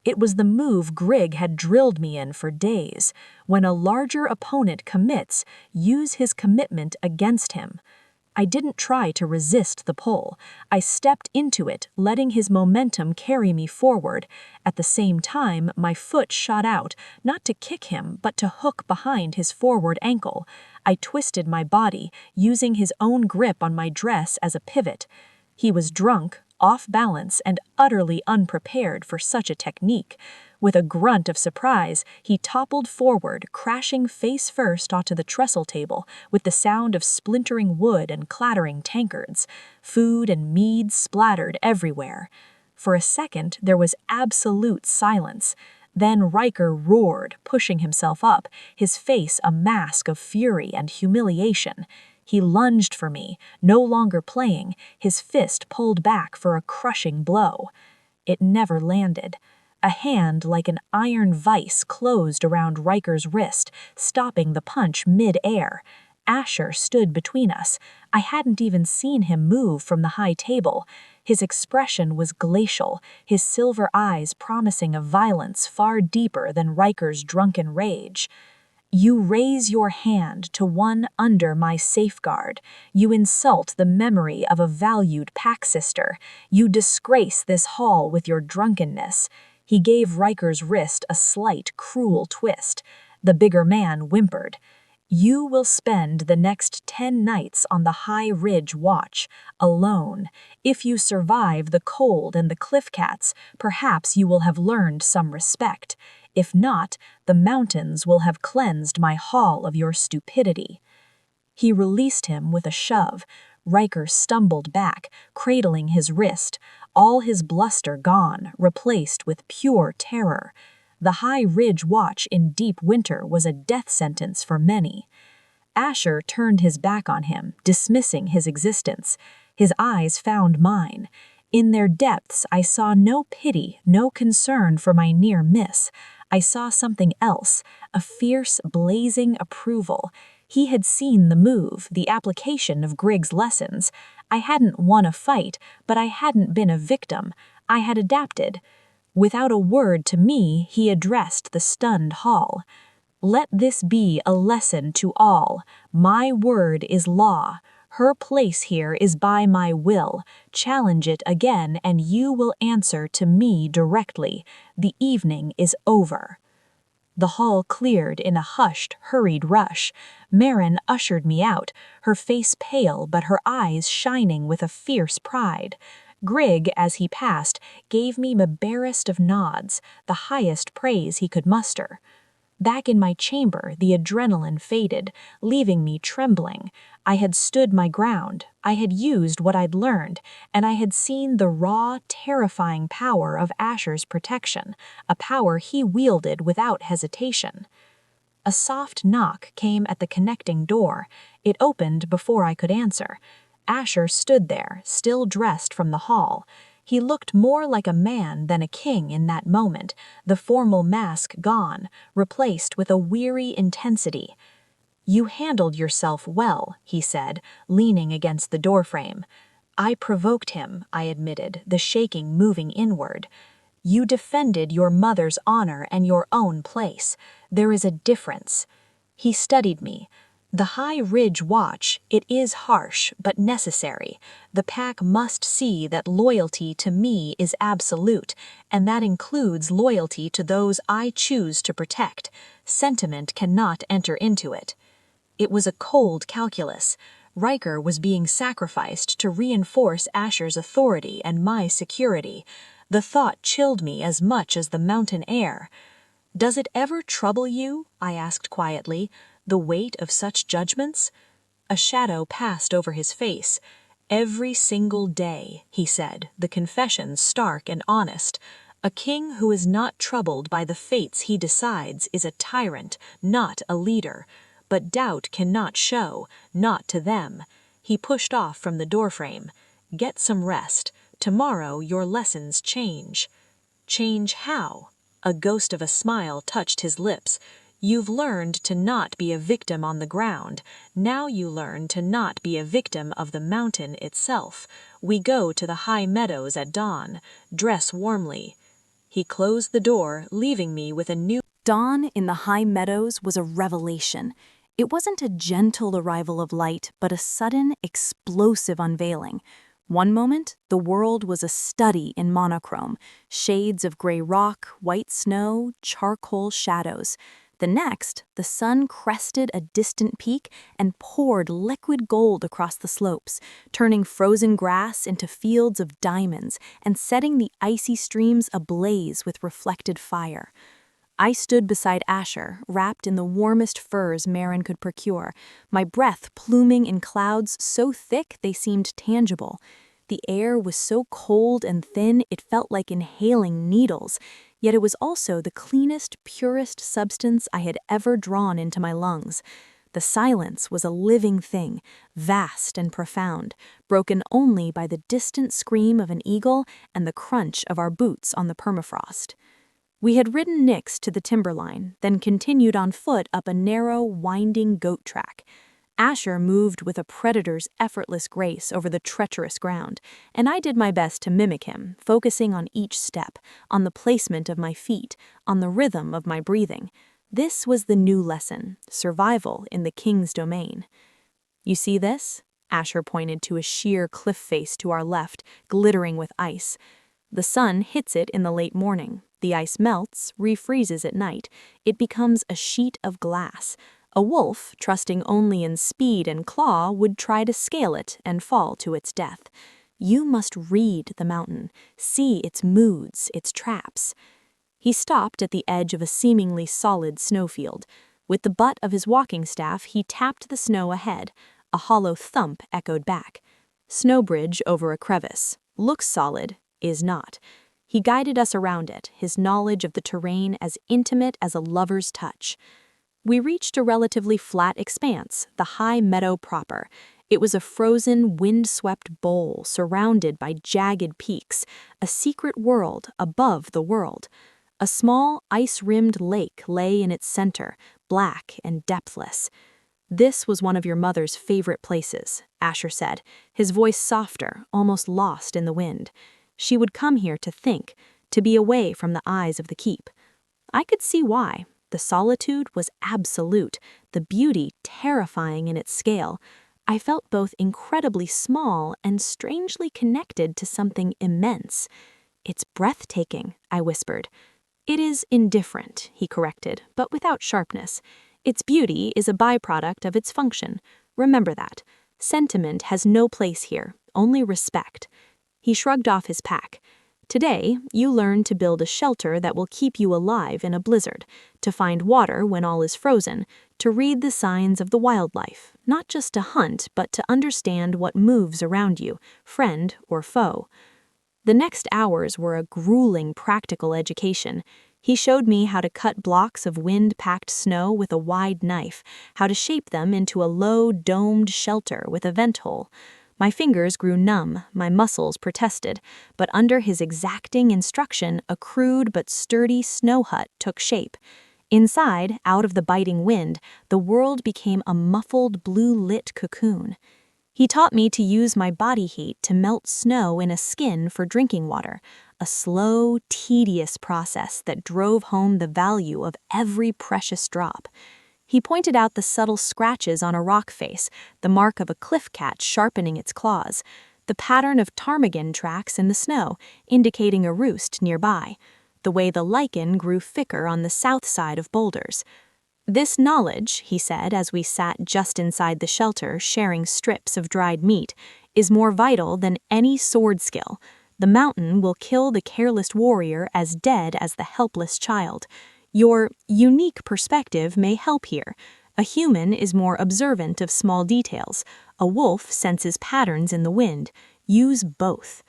It was the move Grig had drilled me in for days. When a larger opponent commits, use his commitment against him. I didn't try to resist the pull. I stepped into it, letting his momentum carry me forward. At the same time, my foot shot out, not to kick him, but to hook behind his forward ankle. I twisted my body, using his own grip on my dress as a pivot. He was drunk, off balance, and utterly unprepared for such a technique. With a grunt of surprise, he toppled forward, crashing face first onto the trestle table, with the sound of splintering wood and clattering tankards. Food and mead splattered everywhere. For a second, there was absolute silence. Then Riker roared, pushing himself up, his face a mask of fury and humiliation. He lunged for me, no longer playing, his fist pulled back for a crushing blow. It never landed. A hand like an iron vice closed around Riker's wrist, stopping the punch mid-air. Asher stood between us. I hadn't even seen him move from the high table. His expression was glacial, his silver eyes promising a violence far deeper than Riker's drunken rage. "You raise your hand to one under my safeguard. You insult the memory of a valued pack-sister. You disgrace this hall with your drunkenness." He gave Riker's wrist a slight, cruel twist. The bigger man whimpered. "You will spend the next 10 nights on the High Ridge watch, alone. If you survive the cold and the cliff cats, perhaps you will have learned some respect. If not, the mountains will have cleansed my hall of your stupidity." He released him with a shove. Riker stumbled back, cradling his wrist, all his bluster gone, replaced with pure terror. The High Ridge watch in deep winter was a death sentence for many. Asher turned his back on him, dismissing his existence. His eyes found mine. In their depths, I saw no pity, no concern for my near miss. I saw something else, a fierce, blazing approval. He had seen the move, the application of Grigg's lessons. I hadn't won a fight, but I hadn't been a victim. I had adapted. Without a word to me, he addressed the stunned hall. Let this be a lesson to all. My word is law. Her place here is by my will. Challenge it again, and you will answer to me directly. The evening is over. The hall cleared in a hushed, hurried rush. Marin ushered me out, her face pale but her eyes shining with a fierce pride. Grigg, as he passed, gave me the barest of nods, the highest praise he could muster. Back in my chamber, the adrenaline faded, leaving me trembling. I had stood my ground, I had used what I'd learned, and I had seen the raw, terrifying power of Asher's protection, a power he wielded without hesitation. A soft knock came at the connecting door. It opened before I could answer. Asher stood there, still dressed from the hall. He looked more like a man than a king in that moment, the formal mask gone, replaced with a weary intensity. You handled yourself well, he said, leaning against the doorframe. I provoked him, I admitted, the shaking moving inward. You defended your mother's honor and your own place. There is a difference. He studied me. The High Ridge Watch, it is harsh, but necessary. The pack must see that loyalty to me is absolute, and that includes loyalty to those I choose to protect. Sentiment cannot enter into it. It was a cold calculus. Riker was being sacrificed to reinforce Asher's authority and my security. The thought chilled me as much as the mountain air. Does it ever trouble you, I asked quietly, the weight of such judgments? A shadow passed over his face. Every single day, he said, the confession stark and honest. A king who is not troubled by the fates he decides is a tyrant, not a leader. But doubt cannot show, not to them. He pushed off from the doorframe. Get some rest. Tomorrow your lessons change. Change how? A ghost of a smile touched his lips. You've learned to not be a victim on the ground. Now you learn to not be a victim of the mountain itself. We go to the high meadows at dawn. Dress warmly. He closed the door, leaving me with a new... Dawn in the high meadows was a revelation. It wasn't a gentle arrival of light, but a sudden, explosive unveiling. One moment, the world was a study in monochrome, shades of gray rock, white snow, charcoal shadows. The next, the sun crested a distant peak and poured liquid gold across the slopes, turning frozen grass into fields of diamonds and setting the icy streams ablaze with reflected fire. I stood beside Asher, wrapped in the warmest furs Marin could procure, my breath pluming in clouds so thick they seemed tangible. The air was so cold and thin it felt like inhaling needles, yet it was also the cleanest, purest substance I had ever drawn into my lungs. The silence was a living thing, vast and profound, broken only by the distant scream of an eagle and the crunch of our boots on the permafrost. We had ridden Nyx to the timberline, then continued on foot up a narrow, winding goat track. Asher moved with a predator's effortless grace over the treacherous ground, and I did my best to mimic him, focusing on each step, on the placement of my feet, on the rhythm of my breathing. This was the new lesson, survival in the king's domain. You see this? Asher pointed to a sheer cliff face to our left, glittering with ice. The sun hits it in the late morning. The ice melts, refreezes at night. It becomes a sheet of glass. A wolf, trusting only in speed and claw, would try to scale it and fall to its death. You must read the mountain, see its moods, its traps. He stopped at the edge of a seemingly solid snowfield. With the butt of his walking staff, he tapped the snow ahead. A hollow thump echoed back. Snow bridge over a crevice. Looks solid, is not. He guided us around it, his knowledge of the terrain as intimate as a lover's touch. We reached a relatively flat expanse, the high meadow proper. It was a frozen, wind-swept bowl surrounded by jagged peaks, a secret world above the world. A small, ice-rimmed lake lay in its center, black and depthless. "This was one of your mother's favorite places," Asher said, his voice softer, almost lost in the wind. "She would come here to think, to be away from the eyes of the keep." I could see why. The solitude was absolute, the beauty terrifying in its scale. I felt both incredibly small and strangely connected to something immense. "It's breathtaking," I whispered. "It is indifferent," he corrected, but without sharpness. "Its beauty is a byproduct of its function. Remember that. Sentiment has no place here, only respect." He shrugged off his pack. "Today, you learn to build a shelter that will keep you alive in a blizzard, to find water when all is frozen, to read the signs of the wildlife, not just to hunt, but to understand what moves around you, friend or foe." The next hours were a grueling practical education. He showed me how to cut blocks of wind-packed snow with a wide knife, how to shape them into a low, domed shelter with a vent hole. My fingers grew numb, my muscles protested, but under his exacting instruction, a crude but sturdy snow hut took shape. Inside, out of the biting wind, the world became a muffled, blue-lit cocoon. He taught me to use my body heat to melt snow in a skin for drinking water, a slow, tedious process that drove home the value of every precious drop. He pointed out the subtle scratches on a rock face, the mark of a cliff cat sharpening its claws, the pattern of ptarmigan tracks in the snow, indicating a roost nearby, the way the lichen grew thicker on the south side of boulders. "This knowledge," he said as we sat just inside the shelter sharing strips of dried meat, "is more vital than any sword skill. The mountain will kill the careless warrior as dead as the helpless child. Your unique perspective may help here. A human is more observant of small details. A wolf senses patterns in the wind. Use both."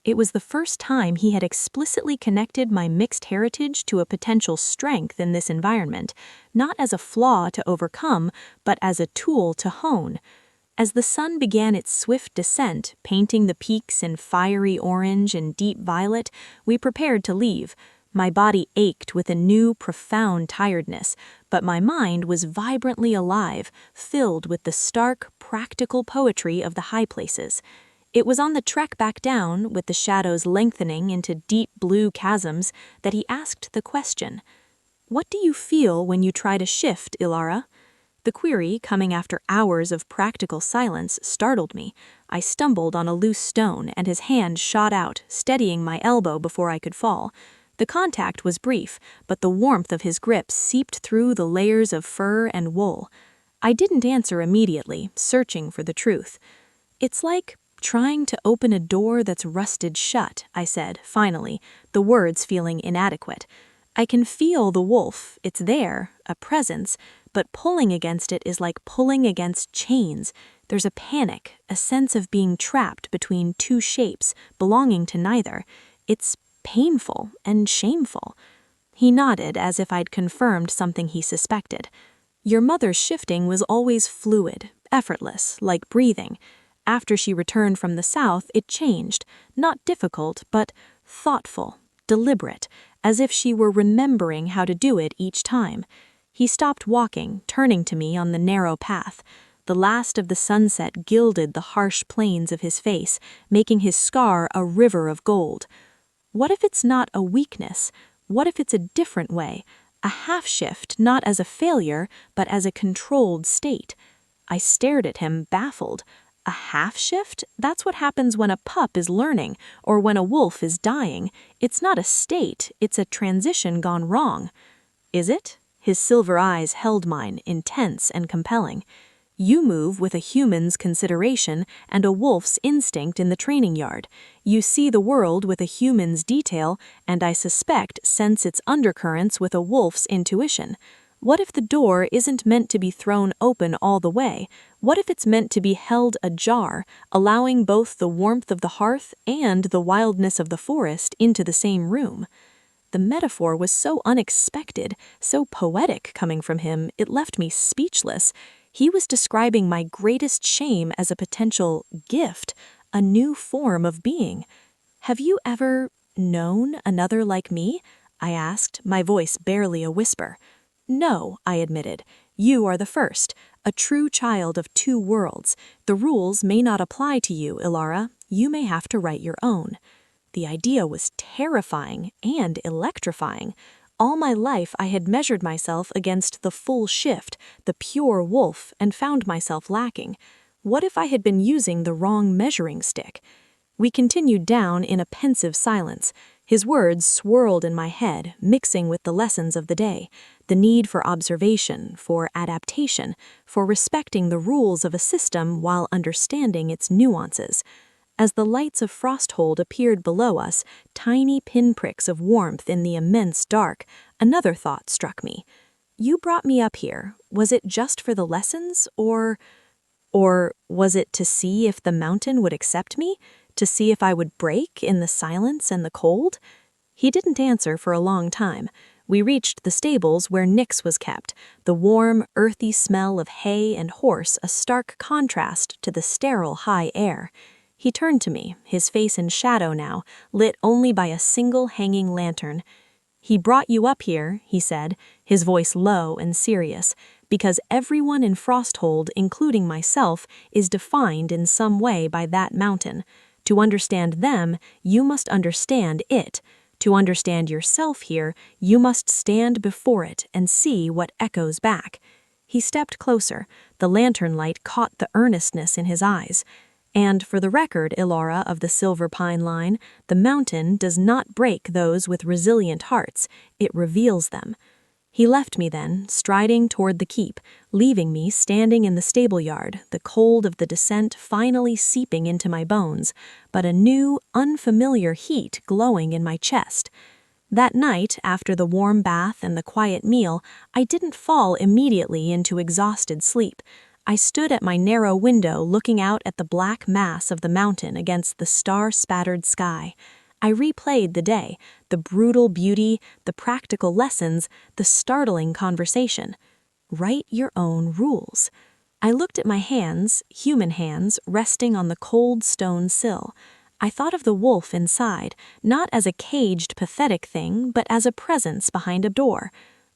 It was the first time he had explicitly connected my mixed heritage to a potential strength in this environment, not as a flaw to overcome, but as a tool to hone. As the sun began its swift descent, painting the peaks in fiery orange and deep violet, we prepared to leave. My body ached with a new, profound tiredness, but my mind was vibrantly alive, filled with the stark, practical poetry of the high places. It was on the trek back down, with the shadows lengthening into deep blue chasms, that he asked the question, "What do you feel when you try to shift, Elara?" The query, coming after hours of practical silence, startled me. I stumbled on a loose stone, and his hand shot out, steadying my elbow before I could fall. The contact was brief, but the warmth of his grip seeped through the layers of fur and wool. I didn't answer immediately, searching for the truth. "It's like trying to open a door that's rusted shut," I said, finally, the words feeling inadequate. "I can feel the wolf, it's there, a presence, but pulling against it is like pulling against chains. There's a panic, a sense of being trapped between two shapes, belonging to neither. It's painful and shameful." He nodded as if I'd confirmed something he suspected. "Your mother's shifting was always fluid, effortless, like breathing. After she returned from the south, it changed, not difficult, but thoughtful, deliberate, as if she were remembering how to do it each time." He stopped walking, turning to me on the narrow path. The last of the sunset gilded the harsh planes of his face, making his scar a river of gold. "What if it's not a weakness? What if it's a different way? A half-shift, not as a failure, but as a controlled state?" I stared at him, baffled. A half-shift? That's what happens when a pup is learning, or when a wolf is dying. It's not a state, it's a transition gone wrong. "Is it?" His silver eyes held mine, intense and compelling. "You move with a human's consideration and a wolf's instinct in the training yard. You see the world with a human's detail, and I suspect sense its undercurrents with a wolf's intuition. What if the door isn't meant to be thrown open all the way? What if it's meant to be held ajar, allowing both the warmth of the hearth and the wildness of the forest into the same room?" The metaphor was so unexpected, so poetic coming from him, it left me speechless. He was describing my greatest shame as a potential gift, a new form of being. "Have you ever known another like me?" I asked, my voice barely a whisper. "No," I admitted. "You are the first, a true child of two worlds. The rules may not apply to you, Elara. You may have to write your own." The idea was terrifying and electrifying. All my life I had measured myself against the full shift, the pure wolf, and found myself lacking. What if I had been using the wrong measuring stick? We continued down in a pensive silence. His words swirled in my head, mixing with the lessons of the day, the need for observation, for adaptation, for respecting the rules of a system while understanding its nuances. As the lights of Frosthold appeared below us, tiny pinpricks of warmth in the immense dark, another thought struck me. "You brought me up here. Was it just for the lessons, or was it to see if the mountain would accept me? To see if I would break in the silence and the cold?" He didn't answer for a long time. We reached the stables where Nyx was kept, the warm, earthy smell of hay and horse a stark contrast to the sterile high air. He turned to me, his face in shadow now, lit only by a single hanging lantern. "He brought you up here," he said, his voice low and serious, "because everyone in Frosthold, including myself, is defined in some way by that mountain. To understand them, you must understand it. To understand yourself here, you must stand before it and see what echoes back." He stepped closer. The lantern light caught the earnestness in his eyes. "And for the record, Elara of the Silver Pine line, the mountain does not break those with resilient hearts, it reveals them." He left me then, striding toward the keep, leaving me standing in the stable yard, the cold of the descent finally seeping into my bones, but a new, unfamiliar heat glowing in my chest. That night, after the warm bath and the quiet meal, I didn't fall immediately into exhausted sleep. I stood at my narrow window looking out at the black mass of the mountain against the star-spattered sky. I replayed the day, the brutal beauty, the practical lessons, the startling conversation. Write your own rules. I looked at my hands, human hands, resting on the cold stone sill. I thought of the wolf inside, not as a caged, pathetic thing, but as a presence behind a door.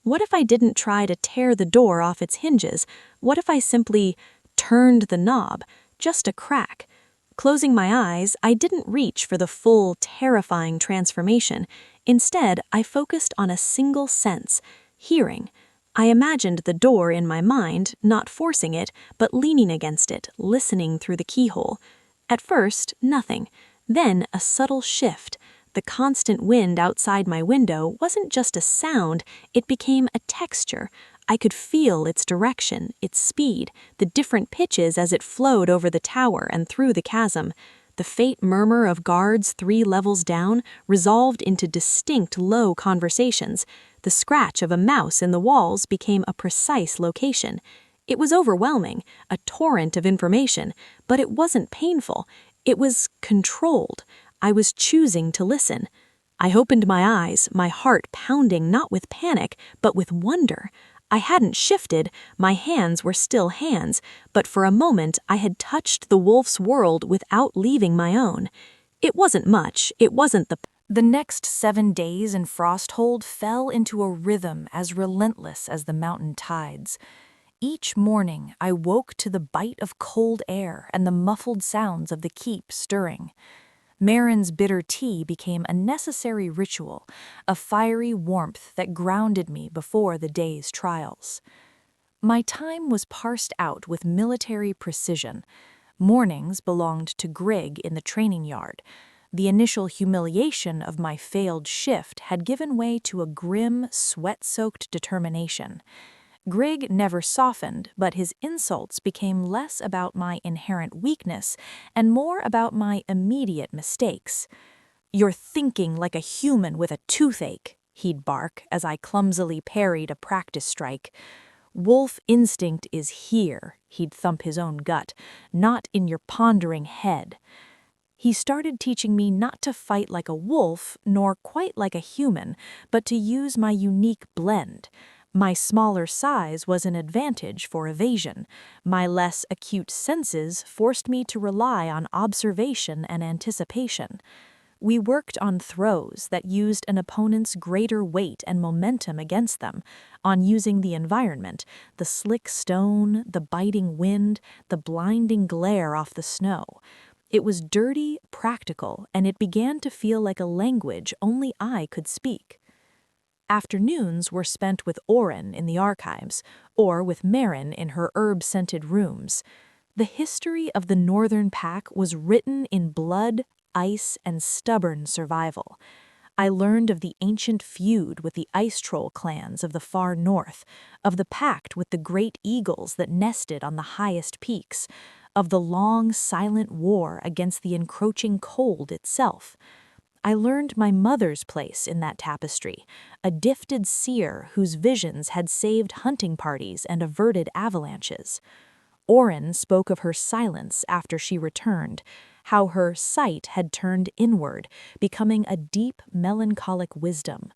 What if I didn't try to tear the door off its hinges? What if I simply turned the knob, just a crack? Closing my eyes, I didn't reach for the full, terrifying transformation. Instead, I focused on a single sense: hearing. I imagined the door in my mind, not forcing it, but leaning against it, listening through the keyhole. At first, nothing. Then a subtle shift. The constant wind outside my window wasn't just a sound, it became a texture. I could feel its direction, its speed, the different pitches as it flowed over the tower and through the chasm. The faint murmur of guards 3 levels down resolved into distinct low conversations. The scratch of a mouse in the walls became a precise location. It was overwhelming, a torrent of information, but it wasn't painful. It was controlled. I was choosing to listen. I opened my eyes, my heart pounding not with panic, but with wonder. I hadn't shifted, my hands were still hands, but for a moment I had touched the wolf's world without leaving my own. It wasn't much, it wasn't The next 7 days in Frosthold fell into a rhythm as relentless as the mountain tides. Each morning I woke to the bite of cold air and the muffled sounds of the keep stirring. Marin's bitter tea became a necessary ritual, a fiery warmth that grounded me before the day's trials. My time was parsed out with military precision. Mornings belonged to Grig in the training yard. The initial humiliation of my failed shift had given way to a grim, sweat-soaked determination. Grig never softened, but his insults became less about my inherent weakness and more about my immediate mistakes. "You're thinking like a human with a toothache," he'd bark as I clumsily parried a practice strike. "Wolf instinct is here," he'd thump his own gut, "not in your pondering head." He started teaching me not to fight like a wolf, nor quite like a human, but to use my unique blend. My smaller size was an advantage for evasion. My less acute senses forced me to rely on observation and anticipation. We worked on throws that used an opponent's greater weight and momentum against them, on using the environment, the slick stone, the biting wind, the blinding glare off the snow. It was dirty, practical, and it began to feel like a language only I could speak. Afternoons were spent with Oren in the archives, or with Marin in her herb-scented rooms. The history of the Northern Pack was written in blood, ice, and stubborn survival. I learned of the ancient feud with the ice troll clans of the far north, of the pact with the great eagles that nested on the highest peaks, of the long, silent war against the encroaching cold itself. I learned my mother's place in that tapestry, a gifted seer whose visions had saved hunting parties and averted avalanches. Oren spoke of her silence after she returned, how her sight had turned inward, becoming a deep, melancholic wisdom.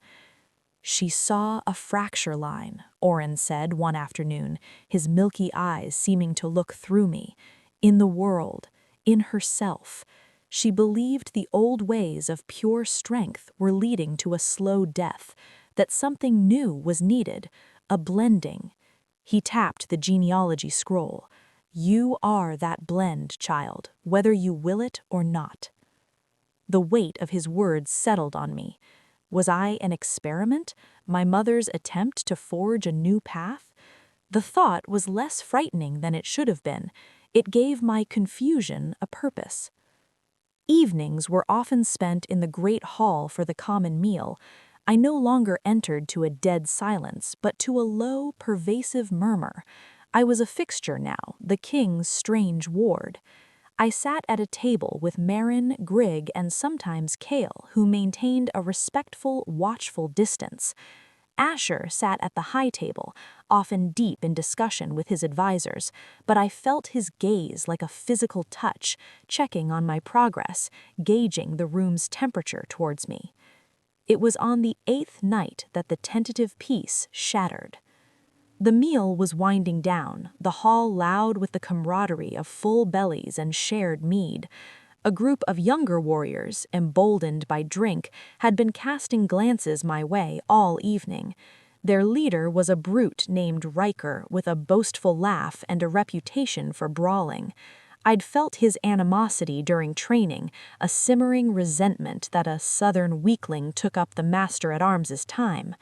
She saw a fracture line, Oren said one afternoon, his milky eyes seeming to look through me, in the world, in herself. She believed the old ways of pure strength were leading to a slow death, that something new was needed, a blending. He tapped the genealogy scroll. You are that blend, child, whether you will it or not. The weight of his words settled on me. Was I an experiment, my mother's attempt to forge a new path? The thought was less frightening than it should have been. It gave my confusion a purpose. Evenings were often spent in the great hall for the common meal. I no longer entered to a dead silence, but to a low, pervasive murmur. I was a fixture now, the king's strange ward. I sat at a table with Marin, Grig, and sometimes Kale, who maintained a respectful, watchful distance. Asher sat at the high table, often deep in discussion with his advisors, but I felt his gaze like a physical touch, checking on my progress, gauging the room's temperature towards me. It was on the 8th night that the tentative peace shattered. The meal was winding down, the hall loud with the camaraderie of full bellies and shared mead. A group of younger warriors, emboldened by drink, had been casting glances my way all evening. Their leader was a brute named Riker with a boastful laugh and a reputation for brawling. I'd felt his animosity during training, a simmering resentment that a southern weakling took up the master-at-arms' time.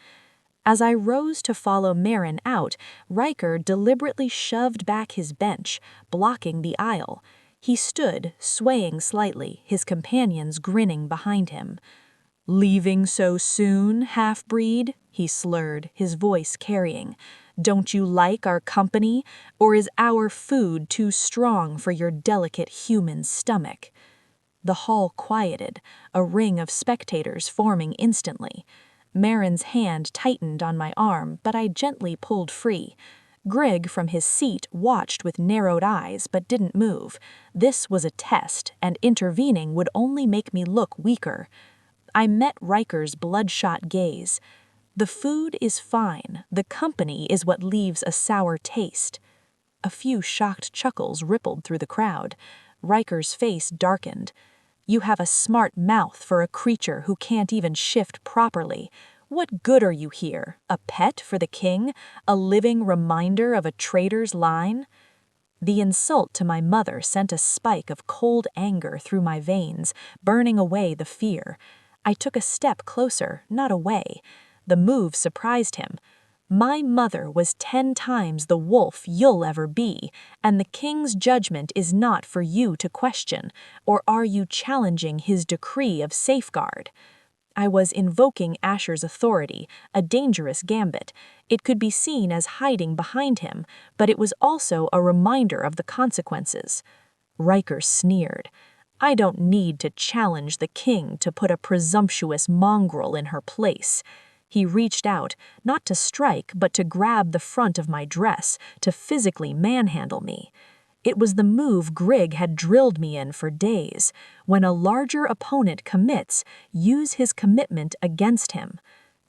As I rose to follow Marin out, Riker deliberately shoved back his bench, blocking the aisle. He stood, swaying slightly, his companions grinning behind him. "Leaving so soon, half-breed?" he slurred, his voice carrying. "Don't you like our company, or is our food too strong for your delicate human stomach?" The hall quieted, a ring of spectators forming instantly. Marin's hand tightened on my arm, but I gently pulled free. Grig, from his seat, watched with narrowed eyes, but didn't move. This was a test, and intervening would only make me look weaker. I met Riker's bloodshot gaze. The food is fine, the company is what leaves a sour taste. A few shocked chuckles rippled through the crowd. Riker's face darkened. You have a smart mouth for a creature who can't even shift properly. What good are you here? A pet for the king? A living reminder of a traitor's line? The insult to my mother sent a spike of cold anger through my veins, burning away the fear. I took a step closer, not away. The move surprised him. My mother was 10 times the wolf you'll ever be, and the king's judgment is not for you to question, or are you challenging his decree of safeguard? I was invoking Asher's authority, a dangerous gambit. It could be seen as hiding behind him, but it was also a reminder of the consequences. Riker sneered. I don't need to challenge the king to put a presumptuous mongrel in her place. He reached out, not to strike, but to grab the front of my dress, to physically manhandle me. It was the move Grig had drilled me in for days. When a larger opponent commits, use his commitment against him.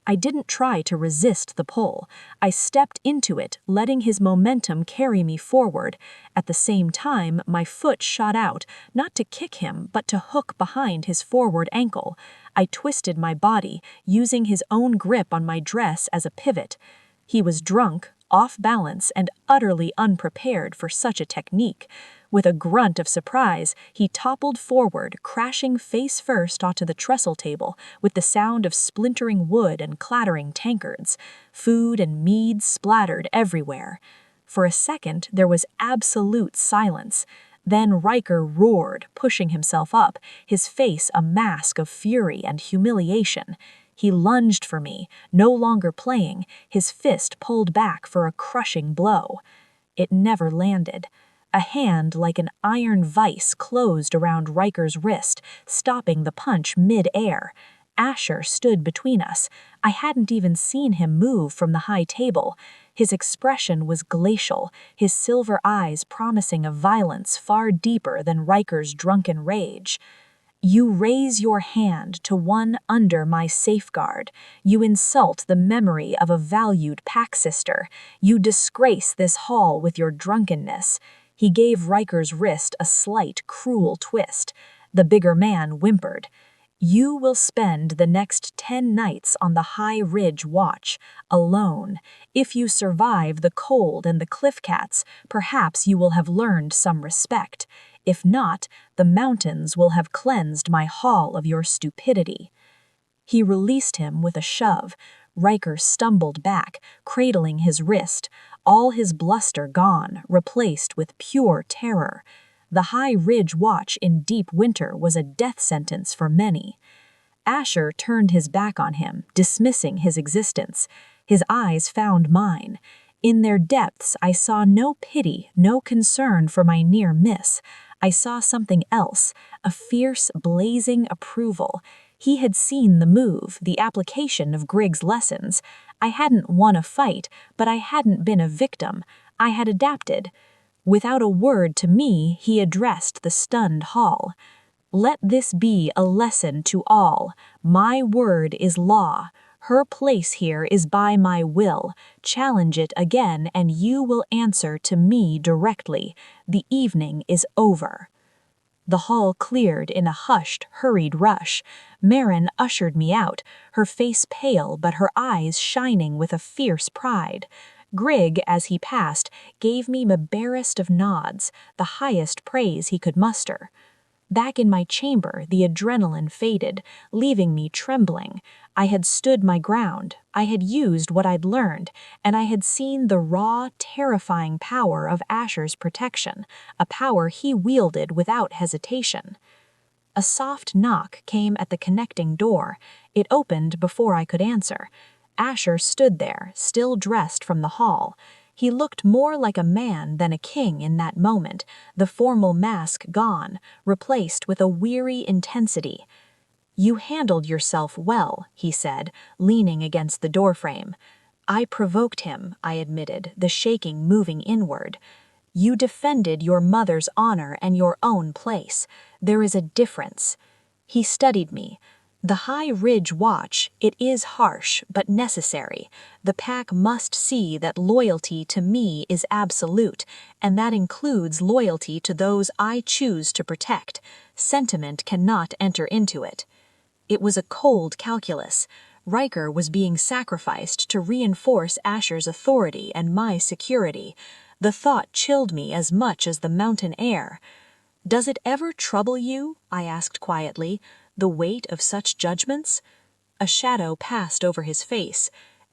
I didn't try to resist the pull. I stepped into it, letting his momentum carry me forward. At the same time, my foot shot out, not to kick him, but to hook behind his forward ankle. I twisted my body, using his own grip on my dress as a pivot. He was drunk, off balance, and utterly unprepared for such a technique. With a grunt of surprise, he toppled forward, crashing face first onto the trestle table, with the sound of splintering wood and clattering tankards. Food and mead splattered everywhere. For a second, there was absolute silence. Then Riker roared, pushing himself up, his face a mask of fury and humiliation. He lunged for me, no longer playing, his fist pulled back for a crushing blow. It never landed. A hand like an iron vice closed around Riker's wrist, stopping the punch mid-air. Asher stood between us. I hadn't even seen him move from the high table. His expression was glacial, his silver eyes promising a violence far deeper than Riker's drunken rage. You raise your hand to one under my safeguard. You insult the memory of a valued pack sister. You disgrace this hall with your drunkenness. He gave Riker's wrist a slight, cruel twist. The bigger man whimpered. You will spend the next 10 nights on the High Ridge Watch, alone. If you survive the cold and the cliff cats, perhaps you will have learned some respect. If not, the mountains will have cleansed my hall of your stupidity. He released him with a shove. Riker stumbled back, cradling his wrist, all his bluster gone, replaced with pure terror. The High Ridge Watch in deep winter was a death sentence for many. Asher turned his back on him, dismissing his existence. His eyes found mine. In their depths, I saw no pity, no concern for my near miss. I saw something else, a fierce, blazing approval. He had seen the move, the application of Grig's lessons. I hadn't won a fight, but I hadn't been a victim. I had adapted. Without a word to me, he addressed the stunned hall. Let this be a lesson to all. My word is law. Her place here is by my will. Challenge it again, and you will answer to me directly. The evening is over. The hall cleared in a hushed, hurried rush. Marin ushered me out, her face pale but her eyes shining with a fierce pride. Grig, as he passed, gave me the barest of nods, the highest praise he could muster. Back in my chamber, the adrenaline faded, leaving me trembling. I had stood my ground, I had used what I'd learned, and I had seen the raw, terrifying power of Asher's protection, a power he wielded without hesitation. A soft knock came at the connecting door. It opened before I could answer. Asher stood there, still dressed from the hall. He looked more like a man than a king in that moment, the formal mask gone, replaced with a weary intensity. You handled yourself well, he said, leaning against the doorframe. I provoked him, I admitted, the shaking moving inward. You defended your mother's honor and your own place. There is a difference. He studied me. The High Ridge Watch, it is harsh, but necessary. The pack must see that loyalty to me is absolute, and that includes loyalty to those I choose to protect. Sentiment cannot enter into it. It was a cold calculus. Riker was being sacrificed to reinforce Asher's authority and my security. The thought chilled me as much as the mountain air. Does it ever trouble you, I asked quietly, the weight of such judgments? A shadow passed over his face.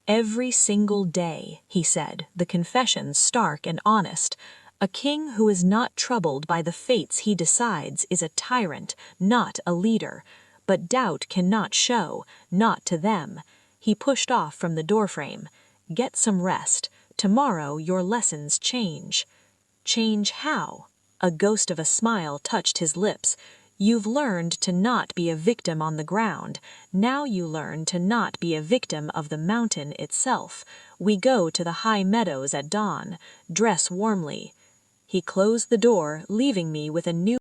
Every single day, he said, the confession stark and honest. A king who is not troubled by the fates he decides is a tyrant, not a leader. But doubt cannot show, not to them. He pushed off from the doorframe. Get some rest. Tomorrow your lessons change. Change how? A ghost of a smile touched his lips. You've learned to not be a victim on the ground. Now you learn to not be a victim of the mountain itself. We go to the high meadows at dawn. Dress warmly. He closed the door, leaving me with a new